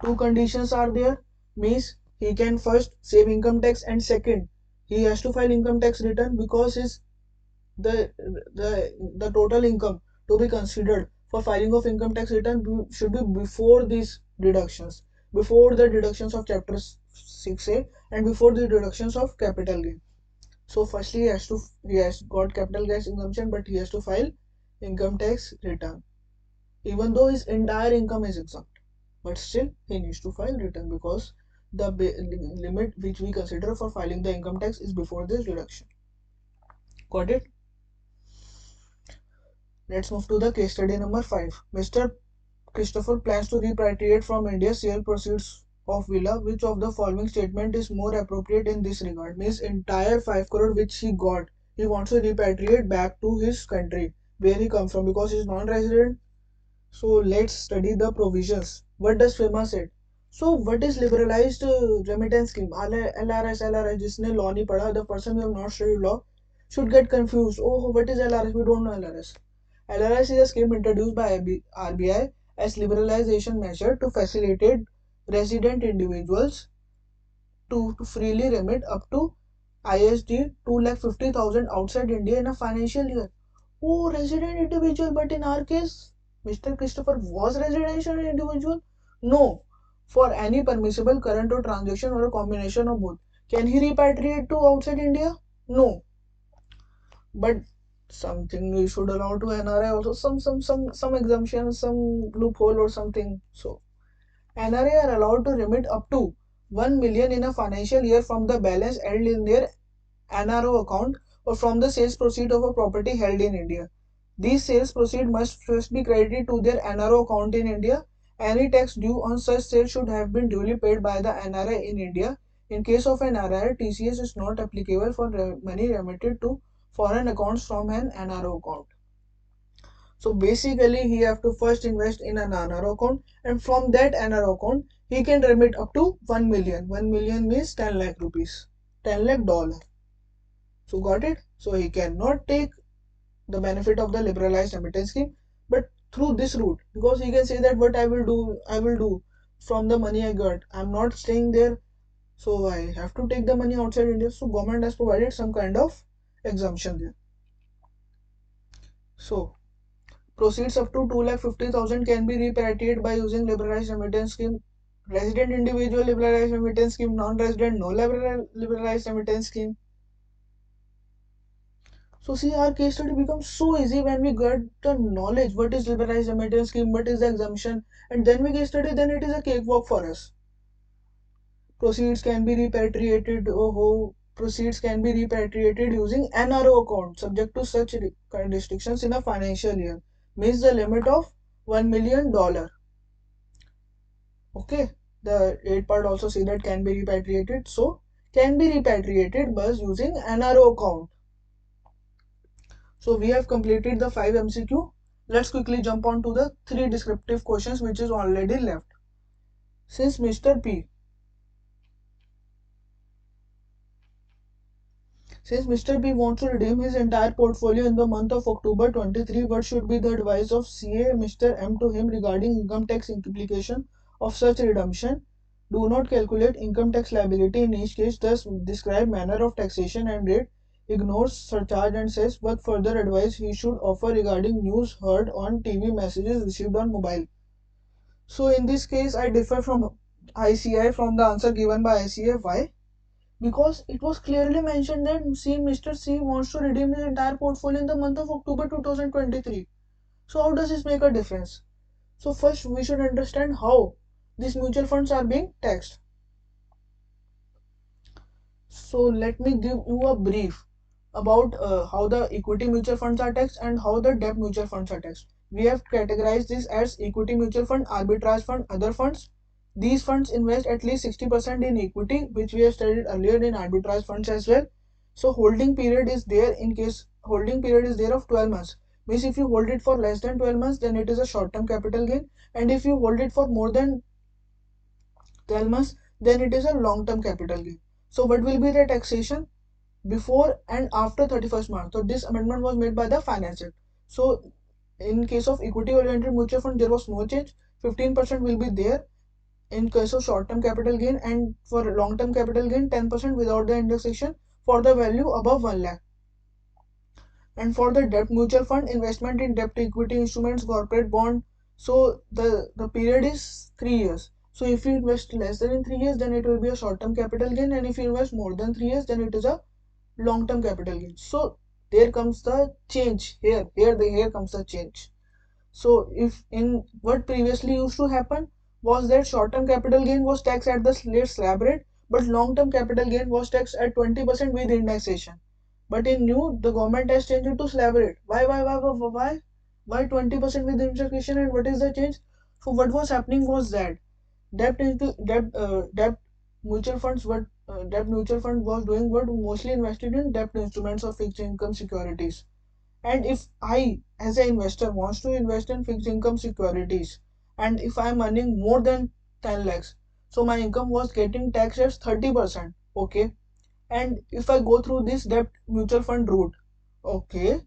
Two conditions are there. Means he can first save income tax and second he has to file income tax return because his the the total income to be considered for filing of income tax return should be before these deductions, before the deductions of chapter 6A and before the deductions of capital gain. So firstly he has got capital gains exemption but he has to file income tax return even though his entire income is exempt, but still he needs to file return because the limit which we consider for filing the income tax is before this deduction. Got it? Let's move to the case study number 5. Mr. Christopher plans to repatriate from India sale proceeds of villa. Which of the following statement is more appropriate in this regard? Means entire 5 crore which he got, he wants to repatriate back to his country where he comes from because he is non-resident. So let's study the provisions. What does FEMA said? So what is liberalized remittance scheme? LRS, जिसने law नहीं पढ़ा, the person who have not studied law should get confused. Oh, what is LRS? We don't know LRS. LRS is a scheme introduced by RBI as liberalization measure to facilitate resident individuals to freely remit up to ISD 2,50,000 outside India in a financial year. Oh, resident individual, but in our case, Mr. Christopher was residential individual? No. For any permissible current or transaction or a combination of both. Can he repatriate to outside India? No. But something we should allow to NRI also some exemption, some loophole or something. So NRA are allowed to remit up to 1 million in a financial year from the balance held in their NRO account or from the sales proceed of a property held in India. These sales proceed must first be credited to their NRO account in India. Any tax due on such sales should have been duly paid by the NRA in India. In case of an NRA, TCS is not applicable for money remitted to foreign accounts from an NRO account. So basically he have to first invest in an NRO account and from that NRO account he can remit up to 1 million. 1 million means 10 lakh rupees. 10 lakh dollar. So got it? So he cannot take the benefit of the liberalized remittance scheme but through this route because he can say that what I will do from the money I got. I'm not staying there so I have to take the money outside India. So government has provided some kind of exemption there. So proceeds up to 2,50,000 can be repatriated by using liberalized remittance scheme, resident individual liberalized remittance scheme, non-resident no liberalized remittance scheme. So see, our case study becomes so easy when we get the knowledge what is liberalized remittance scheme, what is the exemption, and then we case study, then it is a cakewalk for us. Proceeds can be repatriated. Proceeds can be repatriated using NRO account subject to such restrictions in a financial year. Means the limit of $1 million. Okay, the 8 part also say that can be repatriated. So can be repatriated by using NRO account. So we have completed the 5 MCQ. Let's quickly jump on to the 3 descriptive questions which is already left. Since Since Mr. B wants to redeem his entire portfolio in the month of October 23, what should be the advice of CA Mr. M to him regarding income tax implication of such redemption? Do not calculate income tax liability in each case, thus describe manner of taxation and rate, ignores surcharge and says what further advice he should offer regarding news heard on TV, messages received on mobile. So in this case, I differ from ICAI from the answer given by ICAI. Why? Because it was clearly mentioned that Mr. C wants to redeem his entire portfolio in the month of October 2023. So how does this make a difference? So first we should understand how these mutual funds are being taxed. So let me give you a brief about how the equity mutual funds are taxed and how the debt mutual funds are taxed. We have categorized this as equity mutual fund, arbitrage fund, other funds. These funds invest at least 60% in equity, which we have studied earlier in arbitrage funds as well. So holding period is there in case holding period is there of 12 months. Means if you hold it for less than 12 months, then it is a short-term capital gain. And if you hold it for more than 12 months, then it is a long-term capital gain. So what will be the taxation before and after 31st March? So this amendment was made by the Finance Act. So in case of equity oriented mutual fund, there was no change. 15% will be there in case of short-term capital gain, and for long-term capital gain 10% without the indexation for the value above 1 lakh. And for the debt mutual fund, investment in debt equity instruments, corporate bond, so the period is 3 years. So if you invest less than in 3 years, then it will be a short-term capital gain, and if you invest more than 3 years, then it is a long-term capital gain. So there comes the change here comes the change. So if in what previously used to happen was that short-term capital gain was taxed at the slab rate, but long-term capital gain was taxed at 20% with indexation. But in new, the government has changed it to slab rate. Why 20% with indexation, and what is the change? So what was happening was that debt mutual funds what debt mutual fund was doing what mostly invested in debt instruments or fixed income securities. And if I, as an investor, wants to invest in fixed income securities, and if I'm earning more than 10 lakhs, so my income was getting taxed as 30%. Okay. And if I go through this debt mutual fund route, okay,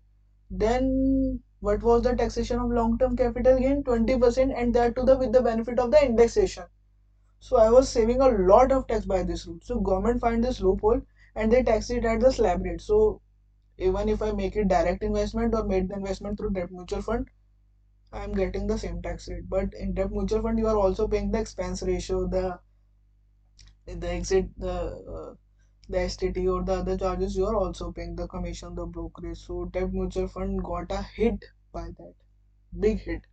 then what was the taxation of long-term capital gain? 20%, and that to the with the benefit of the indexation. So I was saving a lot of tax by this route. So government find this loophole and they tax it at the slab rate. So even if I make it direct investment or made the investment through debt mutual fund, I am getting the same tax rate. But in debt mutual fund, you are also paying the expense ratio, the exit, the STT or the other charges. You are also paying the commission, the brokerage. So debt mutual fund got a hit by that, big hit.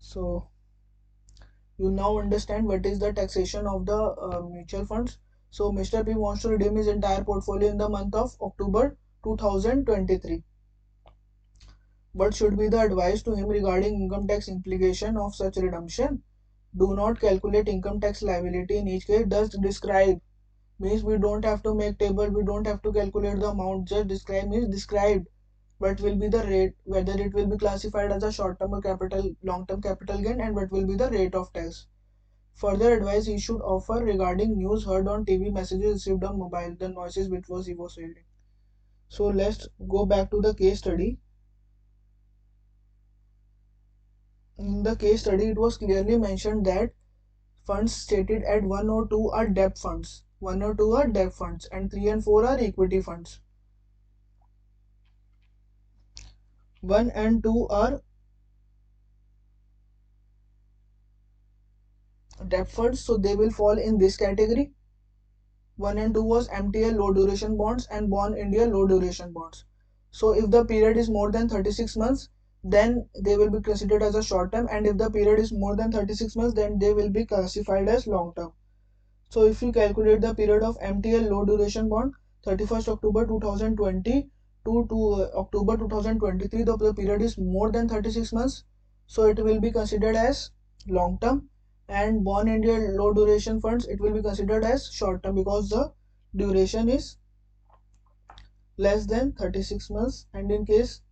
So you now understand what is the taxation of the mutual funds. So Mr. P wants to redeem his entire portfolio in the month of October 2023. What should be the advice to him regarding income tax implication of such redemption? Do not calculate income tax liability in each case. Thus describe means we don't have to make table, we don't have to calculate the amount. Just describe means described what will be the rate, whether it will be classified as a short-term or capital, long-term capital gain, and what will be the rate of tax. Further advice he should offer regarding news heard on TV, messages received on mobile, the noises which he was hearing. So let's go back to the case study. In the case study, it was clearly mentioned that funds stated at 1 or 2 are debt funds. 1 or 2 are debt funds and 3 and 4 are equity funds. 1 and 2 are debt funds, so they will fall in this category. 1 and 2 was MTL low duration bonds and Bond India low duration bonds. So if the period is more than 36 months, then they will be considered as a short term, and if the period is more than 36 months, then they will be classified as long term. So if you calculate the period of MTL low duration bond 31st October 2020 to October 2023, the period is more than 36 months, so it will be considered as long term, and Bond India low duration funds, it will be considered as short term because the duration is less than 36 months, and in case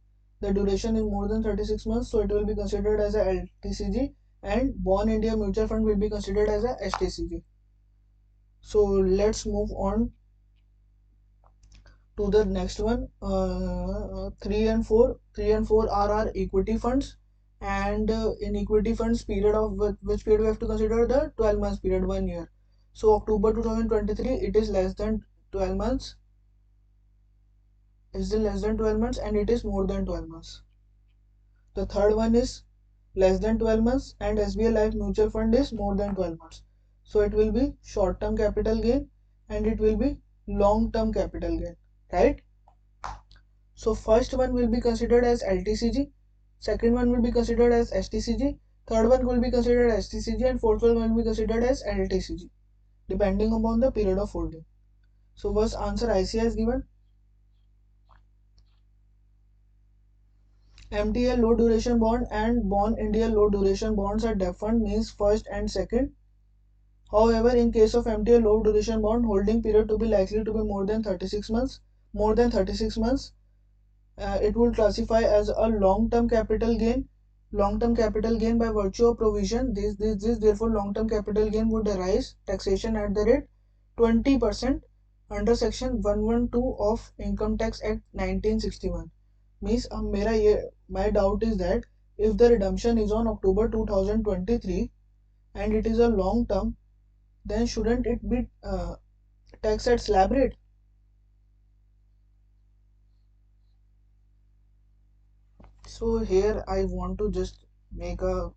the duration is more than 36 months, so it will be considered as a LTCG, and Bond India mutual fund will be considered as a STCG. So let's move on to the next one. 3 and 4 are our equity funds, and in equity funds period of which period we have to consider, the 12 months period, 1 year. So October 2023, it is less than 12 months, is still less than 12 months, and it is more than 12 months. The third one is less than 12 months, and SBI Life Mutual Fund is more than 12 months. So it will be short term capital gain and it will be long term capital gain, right? So first one will be considered as LTCG, second one will be considered as STCG, third one will be considered as STCG, and fourth one will be considered as LTCG, depending upon the period of holding. So first answer ICAI is given. MTL low duration bond and Bond India low duration bonds are defined, means first and second. However, in case of MTL low duration bond, holding period to be likely to be more than 36 months. More than 36 months, it will classify as a long-term capital gain. Long-term capital gain by virtue of provision. This therefore long-term capital gain would arise taxation at the rate 20% under section 112 of Income Tax Act 1961. Means my doubt is that if the redemption is on October 2023 and it is a long term, then shouldn't it be taxed at slab rate? So here I want to just make a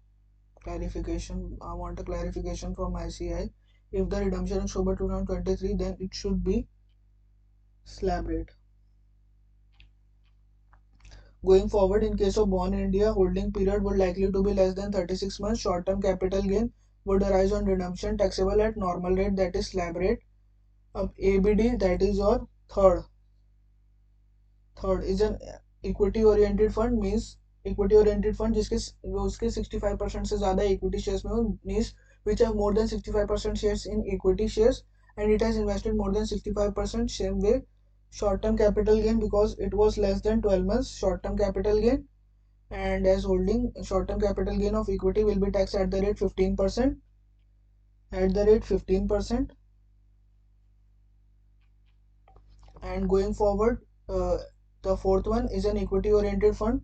clarification. I want a clarification from ICAI. If the redemption is October 2023, then it should be slab rate. Going forward, in case of Bond India, holding period would likely to be less than 36 months. Short-term capital gain would arise on redemption, taxable at normal rate, that is slab rate. ABD, that is your third is an equity oriented fund, means equity oriented fund जिसके उसके 65% से ज़्यादा equity shares में हो, means which have more than 65% shares in equity shares and it has invested more than 65%. Same way short term capital gain, because it was less than 12 months short term capital gain, and as holding short term capital gain of equity will be taxed at the rate 15%, at the rate 15%. And going forward, the fourth one is an equity oriented fund.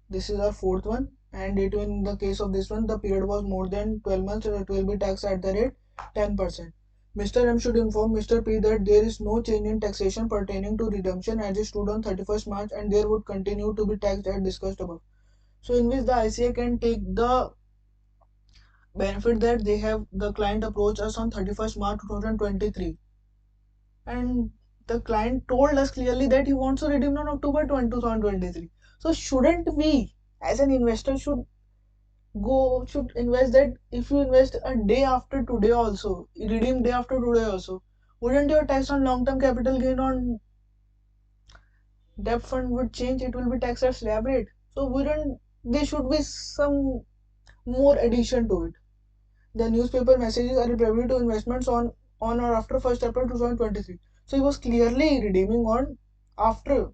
This is our fourth one, and it in the case of this one the period was more than 12 months, so it will be taxed at the rate 10%. Mr. M should inform Mr. P that there is no change in taxation pertaining to redemption as it stood on 31st March and there would continue to be taxed as discussed above. So in which the ICA can take the benefit that they have the client approach us on 31st March 2023 and the client told us clearly that he wants to redeem on October 2023. So shouldn't we as an investor should invest that if you invest a day after today also, redeem day after today also, wouldn't your tax on long-term capital gain on debt fund would change? It will be taxed at slab rate. So wouldn't there should be some more addition to it? The newspaper messages are privy to investments on or after 1st April 2023. So he was clearly redeeming on after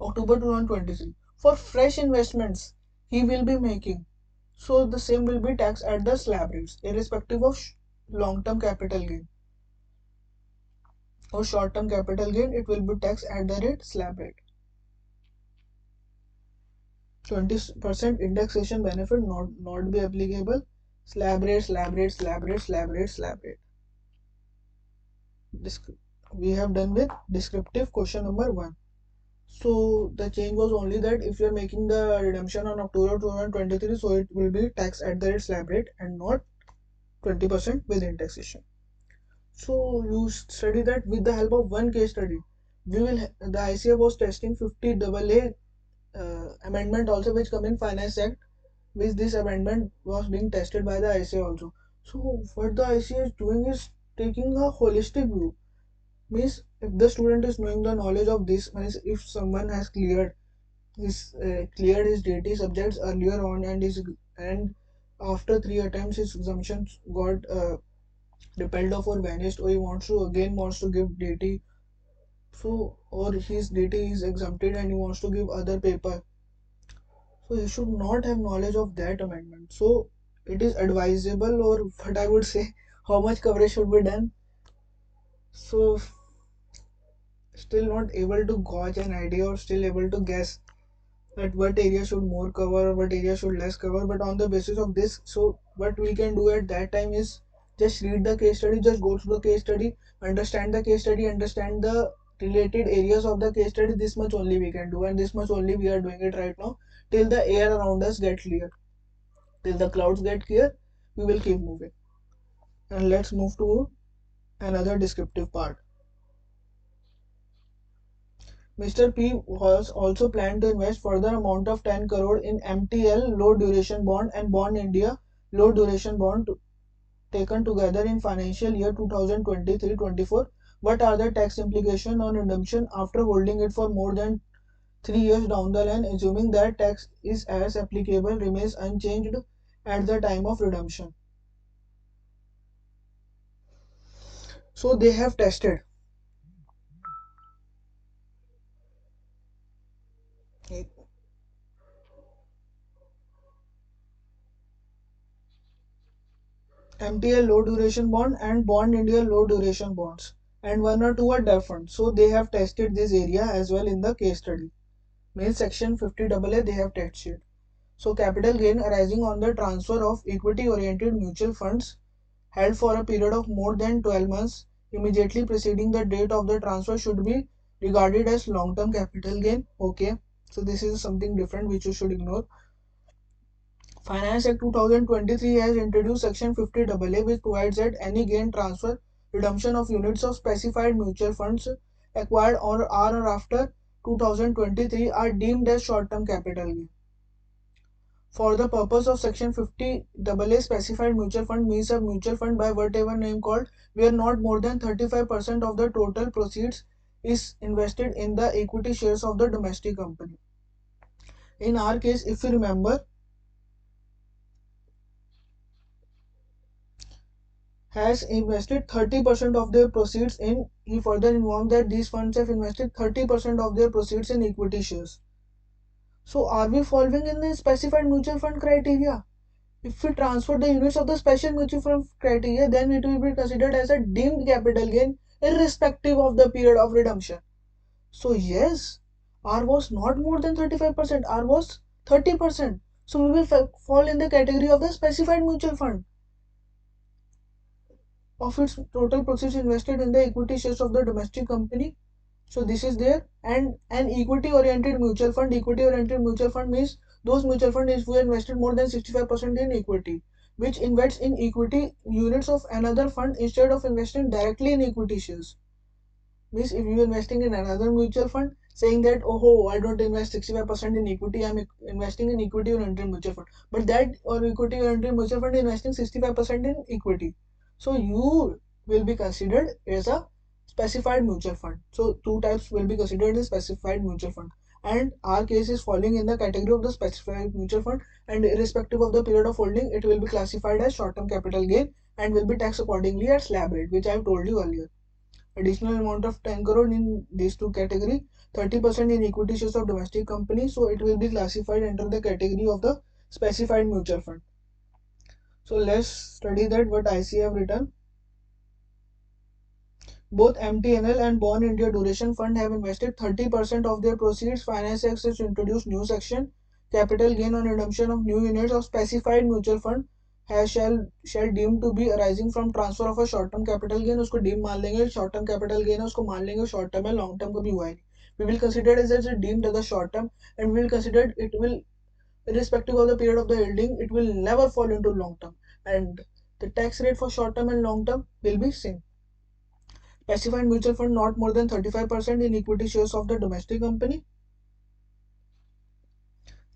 October 2023. For fresh investments he will be making. So the same will be taxed at the slab rates, irrespective of long-term capital gain or short-term capital gain. It will be taxed at the rate slab rate. 20% indexation benefit not be applicable. Slab rate, slab rate, slab rate, slab rate, slab rate. We have done with descriptive question number 1. So the change was only that if you are making the redemption on October 2023, so it will be taxed at the rate slab rate and not 20% with indexation. So you study that with the help of one case study. The ICA was testing 50 AA amendment also which come in Finance Act, which this amendment was being tested by the ICA also. So what the ICA is doing is taking a holistic view. Means if the student is knowing the knowledge of this, means if someone has cleared his DT subjects earlier on and after 3 attempts his exemptions got repelled off or vanished, or he wants to give DT, so or his DT is exempted and he wants to give other paper, so he should not have knowledge of that amendment. So it is advisable, or what I would say, how much coverage should be done. So still not able to gauge an idea or still able to guess that what area should more cover or what area should less cover. But on the basis of this, so what we can do at that time is just read the case study, just go through the case study, understand the case study, understand the related areas of the case study. This much only we can do, and this much only we are doing it right now till the air around us get clear, till the clouds get clear. We will keep moving, and let's move to another descriptive part. Mr. P was also planned to invest further amount of 10 crore in MTL low duration bond and Bond India low duration bond taken together in financial year 2023-24. What are the tax implications on redemption after holding it for more than 3 years down the line, assuming that tax is as applicable remains unchanged at the time of redemption? So they have tested MTL low duration bond and Bond India low duration bonds, and one or two are different. So they have tested this area as well in the case study. Main section 50AA they have tested. So capital gain arising on the transfer of equity oriented mutual funds held for a period of more than 12 months immediately preceding the date of the transfer should be regarded as long term capital gain. Okay, so this is something different which you should ignore. Finance Act 2023 has introduced Section 50AA, which provides that any gain transfer, redemption of units of specified mutual funds acquired on or after 2023 are deemed as short-term capital gain. For the purpose of Section 50AA, specified mutual fund means a mutual fund by whatever name called, where not more than 35% of the total proceeds is invested in the equity shares of the domestic company. In our case, if you remember, has invested 30% of their proceeds in, he further informed that these funds have invested 30% of their proceeds in equity shares. So are we following in the specified mutual fund criteria? If we transfer the units of the special mutual fund criteria, then it will be considered as a deemed capital gain irrespective of the period of redemption. So yes, R was not more than 35%, R was 30%. So we will fall in the category of the specified mutual fund of its total proceeds invested in the equity shares of the domestic company. So this is there. And an equity oriented mutual fund. Equity oriented mutual fund means those mutual funds who invested more than 65% in equity, which invests in equity units of another fund instead of investing directly in equity shares. Means if you are investing in another mutual fund, saying that oh I don't invest 65% in equity, I'm investing in equity oriented mutual fund, but that or equity oriented mutual fund is investing 65% in equity, so you will be considered as a specified mutual fund. So two types will be considered as specified mutual fund, and our case is falling in the category of the specified mutual fund, and irrespective of the period of holding it will be classified as short term capital gain and will be taxed accordingly at slab rate, which I have told you earlier. Additional amount of 10 crore in these two category, 30% in equity shares of domestic company, so it will be classified under the category of the specified mutual fund. So let's study that what ICAI have written. Both MTNL and Bond India Duration Fund have invested 30% of their proceeds. Finance Act has introduced new section, capital gain on redemption of new units of specified mutual fund has shall deemed to be arising from transfer of a short term capital gain. उसको deem मान लेंगे short term capital gain है, उसको मान लेंगे short term है, long term कभी हुआ ही नहीं. We will consider it as deemed as a short term, and we will consider it will, irrespective of the period of the holding, it will never fall into long term, and the tax rate for short term and long term will be same. Specified mutual fund not more than 35% in equity shares of the domestic company.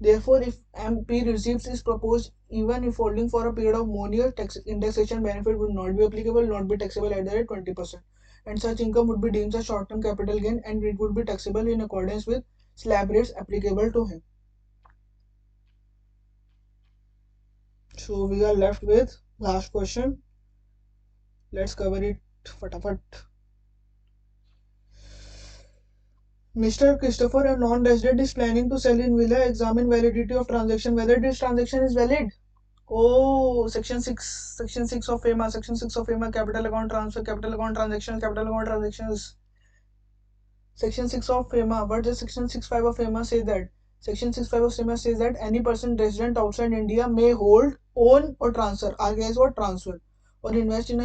Therefore, if MP receives is proposed, even if holding for a period of 1 year, tax indexation benefit would not be applicable, not be taxable at the rate 20%. And such income would be deemed as short-term capital gain and it would be taxable in accordance with slab rates applicable to him. So we are left with last question. Let's cover it fatafat. Mr. Christopher, a non-resident, is planning to sell in villa. Examine validity of transaction. Whether this transaction is valid. Oh, section 6 of FEMA, capital account transfer, capital account transactions. Section 6 of FEMA. What does Section 6.5 of FEMA say that? Section 6.5 of FEMA says that any person resident outside India may hold, own or transfer, RKS or transfer, or invest in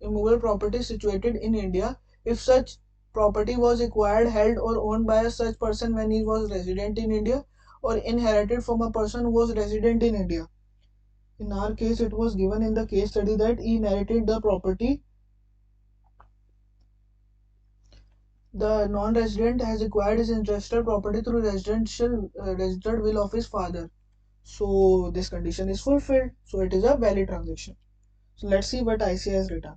immovable property situated in India if such property was acquired, held or owned by a such person when he was resident in India or inherited from a person who was resident in India. In our case, it was given in the case study that he inherited the property. The non-resident has acquired his ancestral property through registered will of his father. So this condition is fulfilled. So it is a valid transaction. So let's see what ICAI has written.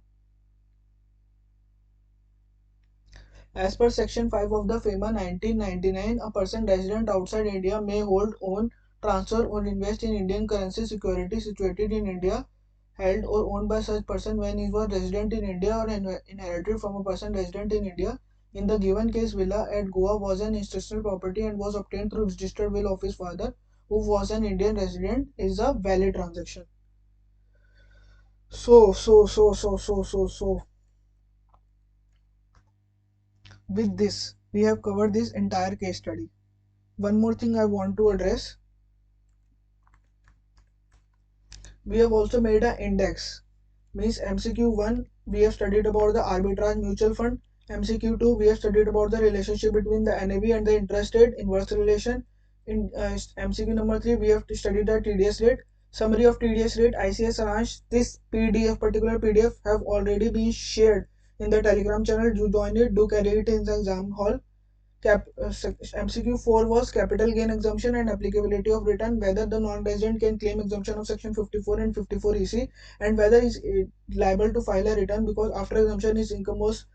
As per Section 5 of the FEMA 1999, a person resident outside India may hold, own, transfer or invest in Indian currency security situated in India, held or owned by such person when he was resident in India or inherited from a person resident in India. In the given case, villa at Goa was an institutional property and was obtained through registered will of his father, who was an Indian resident, is a valid transaction. So, with this, we have covered this entire case study. One more thing I want to address. We have also made an index. Means MCQ 1 we have studied about the arbitrage mutual fund. MCQ 2 we have studied about the relationship between the NAV and the interest rate, inverse relation. In MCQ number 3 we have studied the TDS rate. Summary of TDS rate, ICAI Saransh. This PDF, particular PDF have already been shared in the Telegram channel. Do join it, do carry it in the exam hall. MCQ 4 was capital gain exemption and applicability of return, whether the non-resident can claim exemption of section 54 and 54 EC, and whether he is liable to file a return because after exemption his income was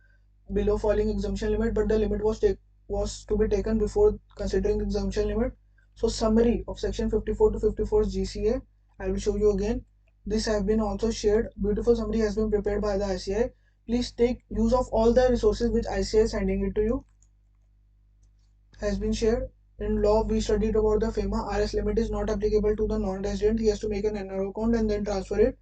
below falling exemption limit, but the limit was to be taken before considering the exemption limit. So summary of section 54 to 54 GCA, I will show you again. This have been also shared. Beautiful summary has been prepared by the ICAI. Please take use of all the resources which ICAI is sending it to you. Has been shared. In law, we studied about the FEMA. RS limit is not applicable to the non-resident. He has to make an NRO account and then transfer it.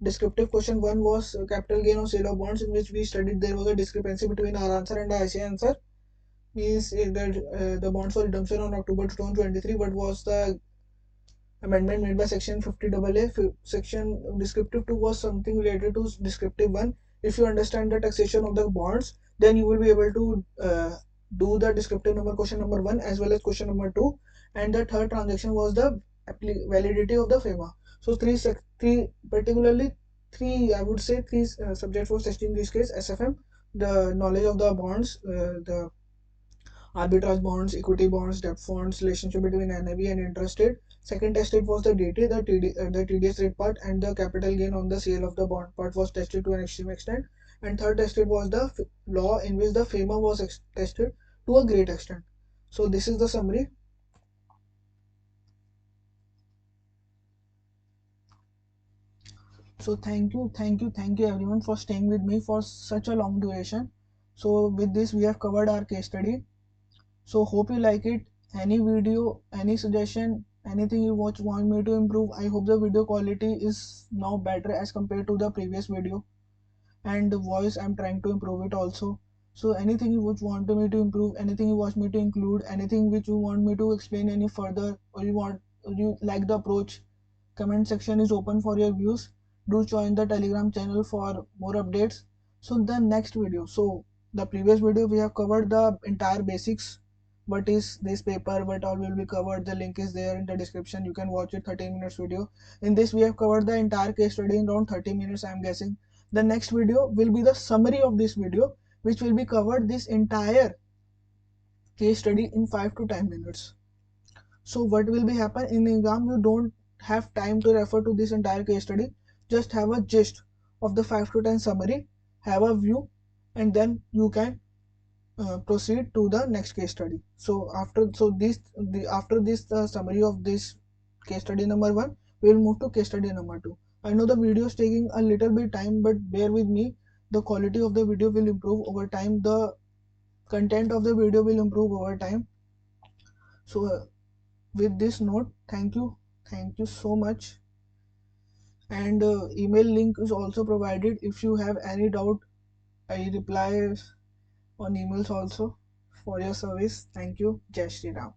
Descriptive question 1 was capital gain on sale of bonds, in which we studied there was a discrepancy between our answer and the ICAI answer. Means that the bonds for redemption on October 2023. What was the amendment made by section 50AA? Section descriptive 2 was something related to descriptive 1. If you understand the taxation of the bonds, then you will be able to do the descriptive number question number 1 as well as question number 2. And the third transaction was the validity of the FEMA. So three particularly three, I would say three subjects was tested in this case. SFM, the knowledge of the bonds, the arbitrage bonds, equity bonds, debt funds, relationship between NAV and interest rate. Second tested was the DT, the TDS rate part, and the capital gain on the sale of the bond part was tested to an extreme extent. And third tested was the law, in which the FEMA was tested to a great extent. So this is the summary. So thank you everyone for staying with me for such a long duration. So with this we have covered our case study. So hope you like it. Any video, any suggestion, anything you want me to improve. I hope the video quality is now better as compared to the previous video, and the voice I'm trying to improve it also. So anything you would want me to improve, anything you want me to include, anything which you want me to explain any further, or you like the approach, comment section is open for your views. Do join the Telegram channel for more updates. So the next video, so the previous video we have covered the entire basics. What is this paper, what all will be covered, the link is there in the description, you can watch it, 13 minutes video. In this we have covered the entire case study in around 30 minutes, I'm guessing. The next video will be the summary of this video, which will be covered this entire case study in 5 to 10 minutes. So what will be happen in the exam, you don't have time to refer to this entire case study, just have a gist of the 5 to 10 summary, have a view, and then you can proceed to the next case study. So after this summary of this case study number 1, we will move to case study number 2. I know the video is taking a little bit time, but bear with me. The quality of the video will improve over time, the content of the video will improve over time. So with this note, thank you so much. And email link is also provided. If you have any doubt, I reply on emails also for your service. Thank you. Jai Shri Ram.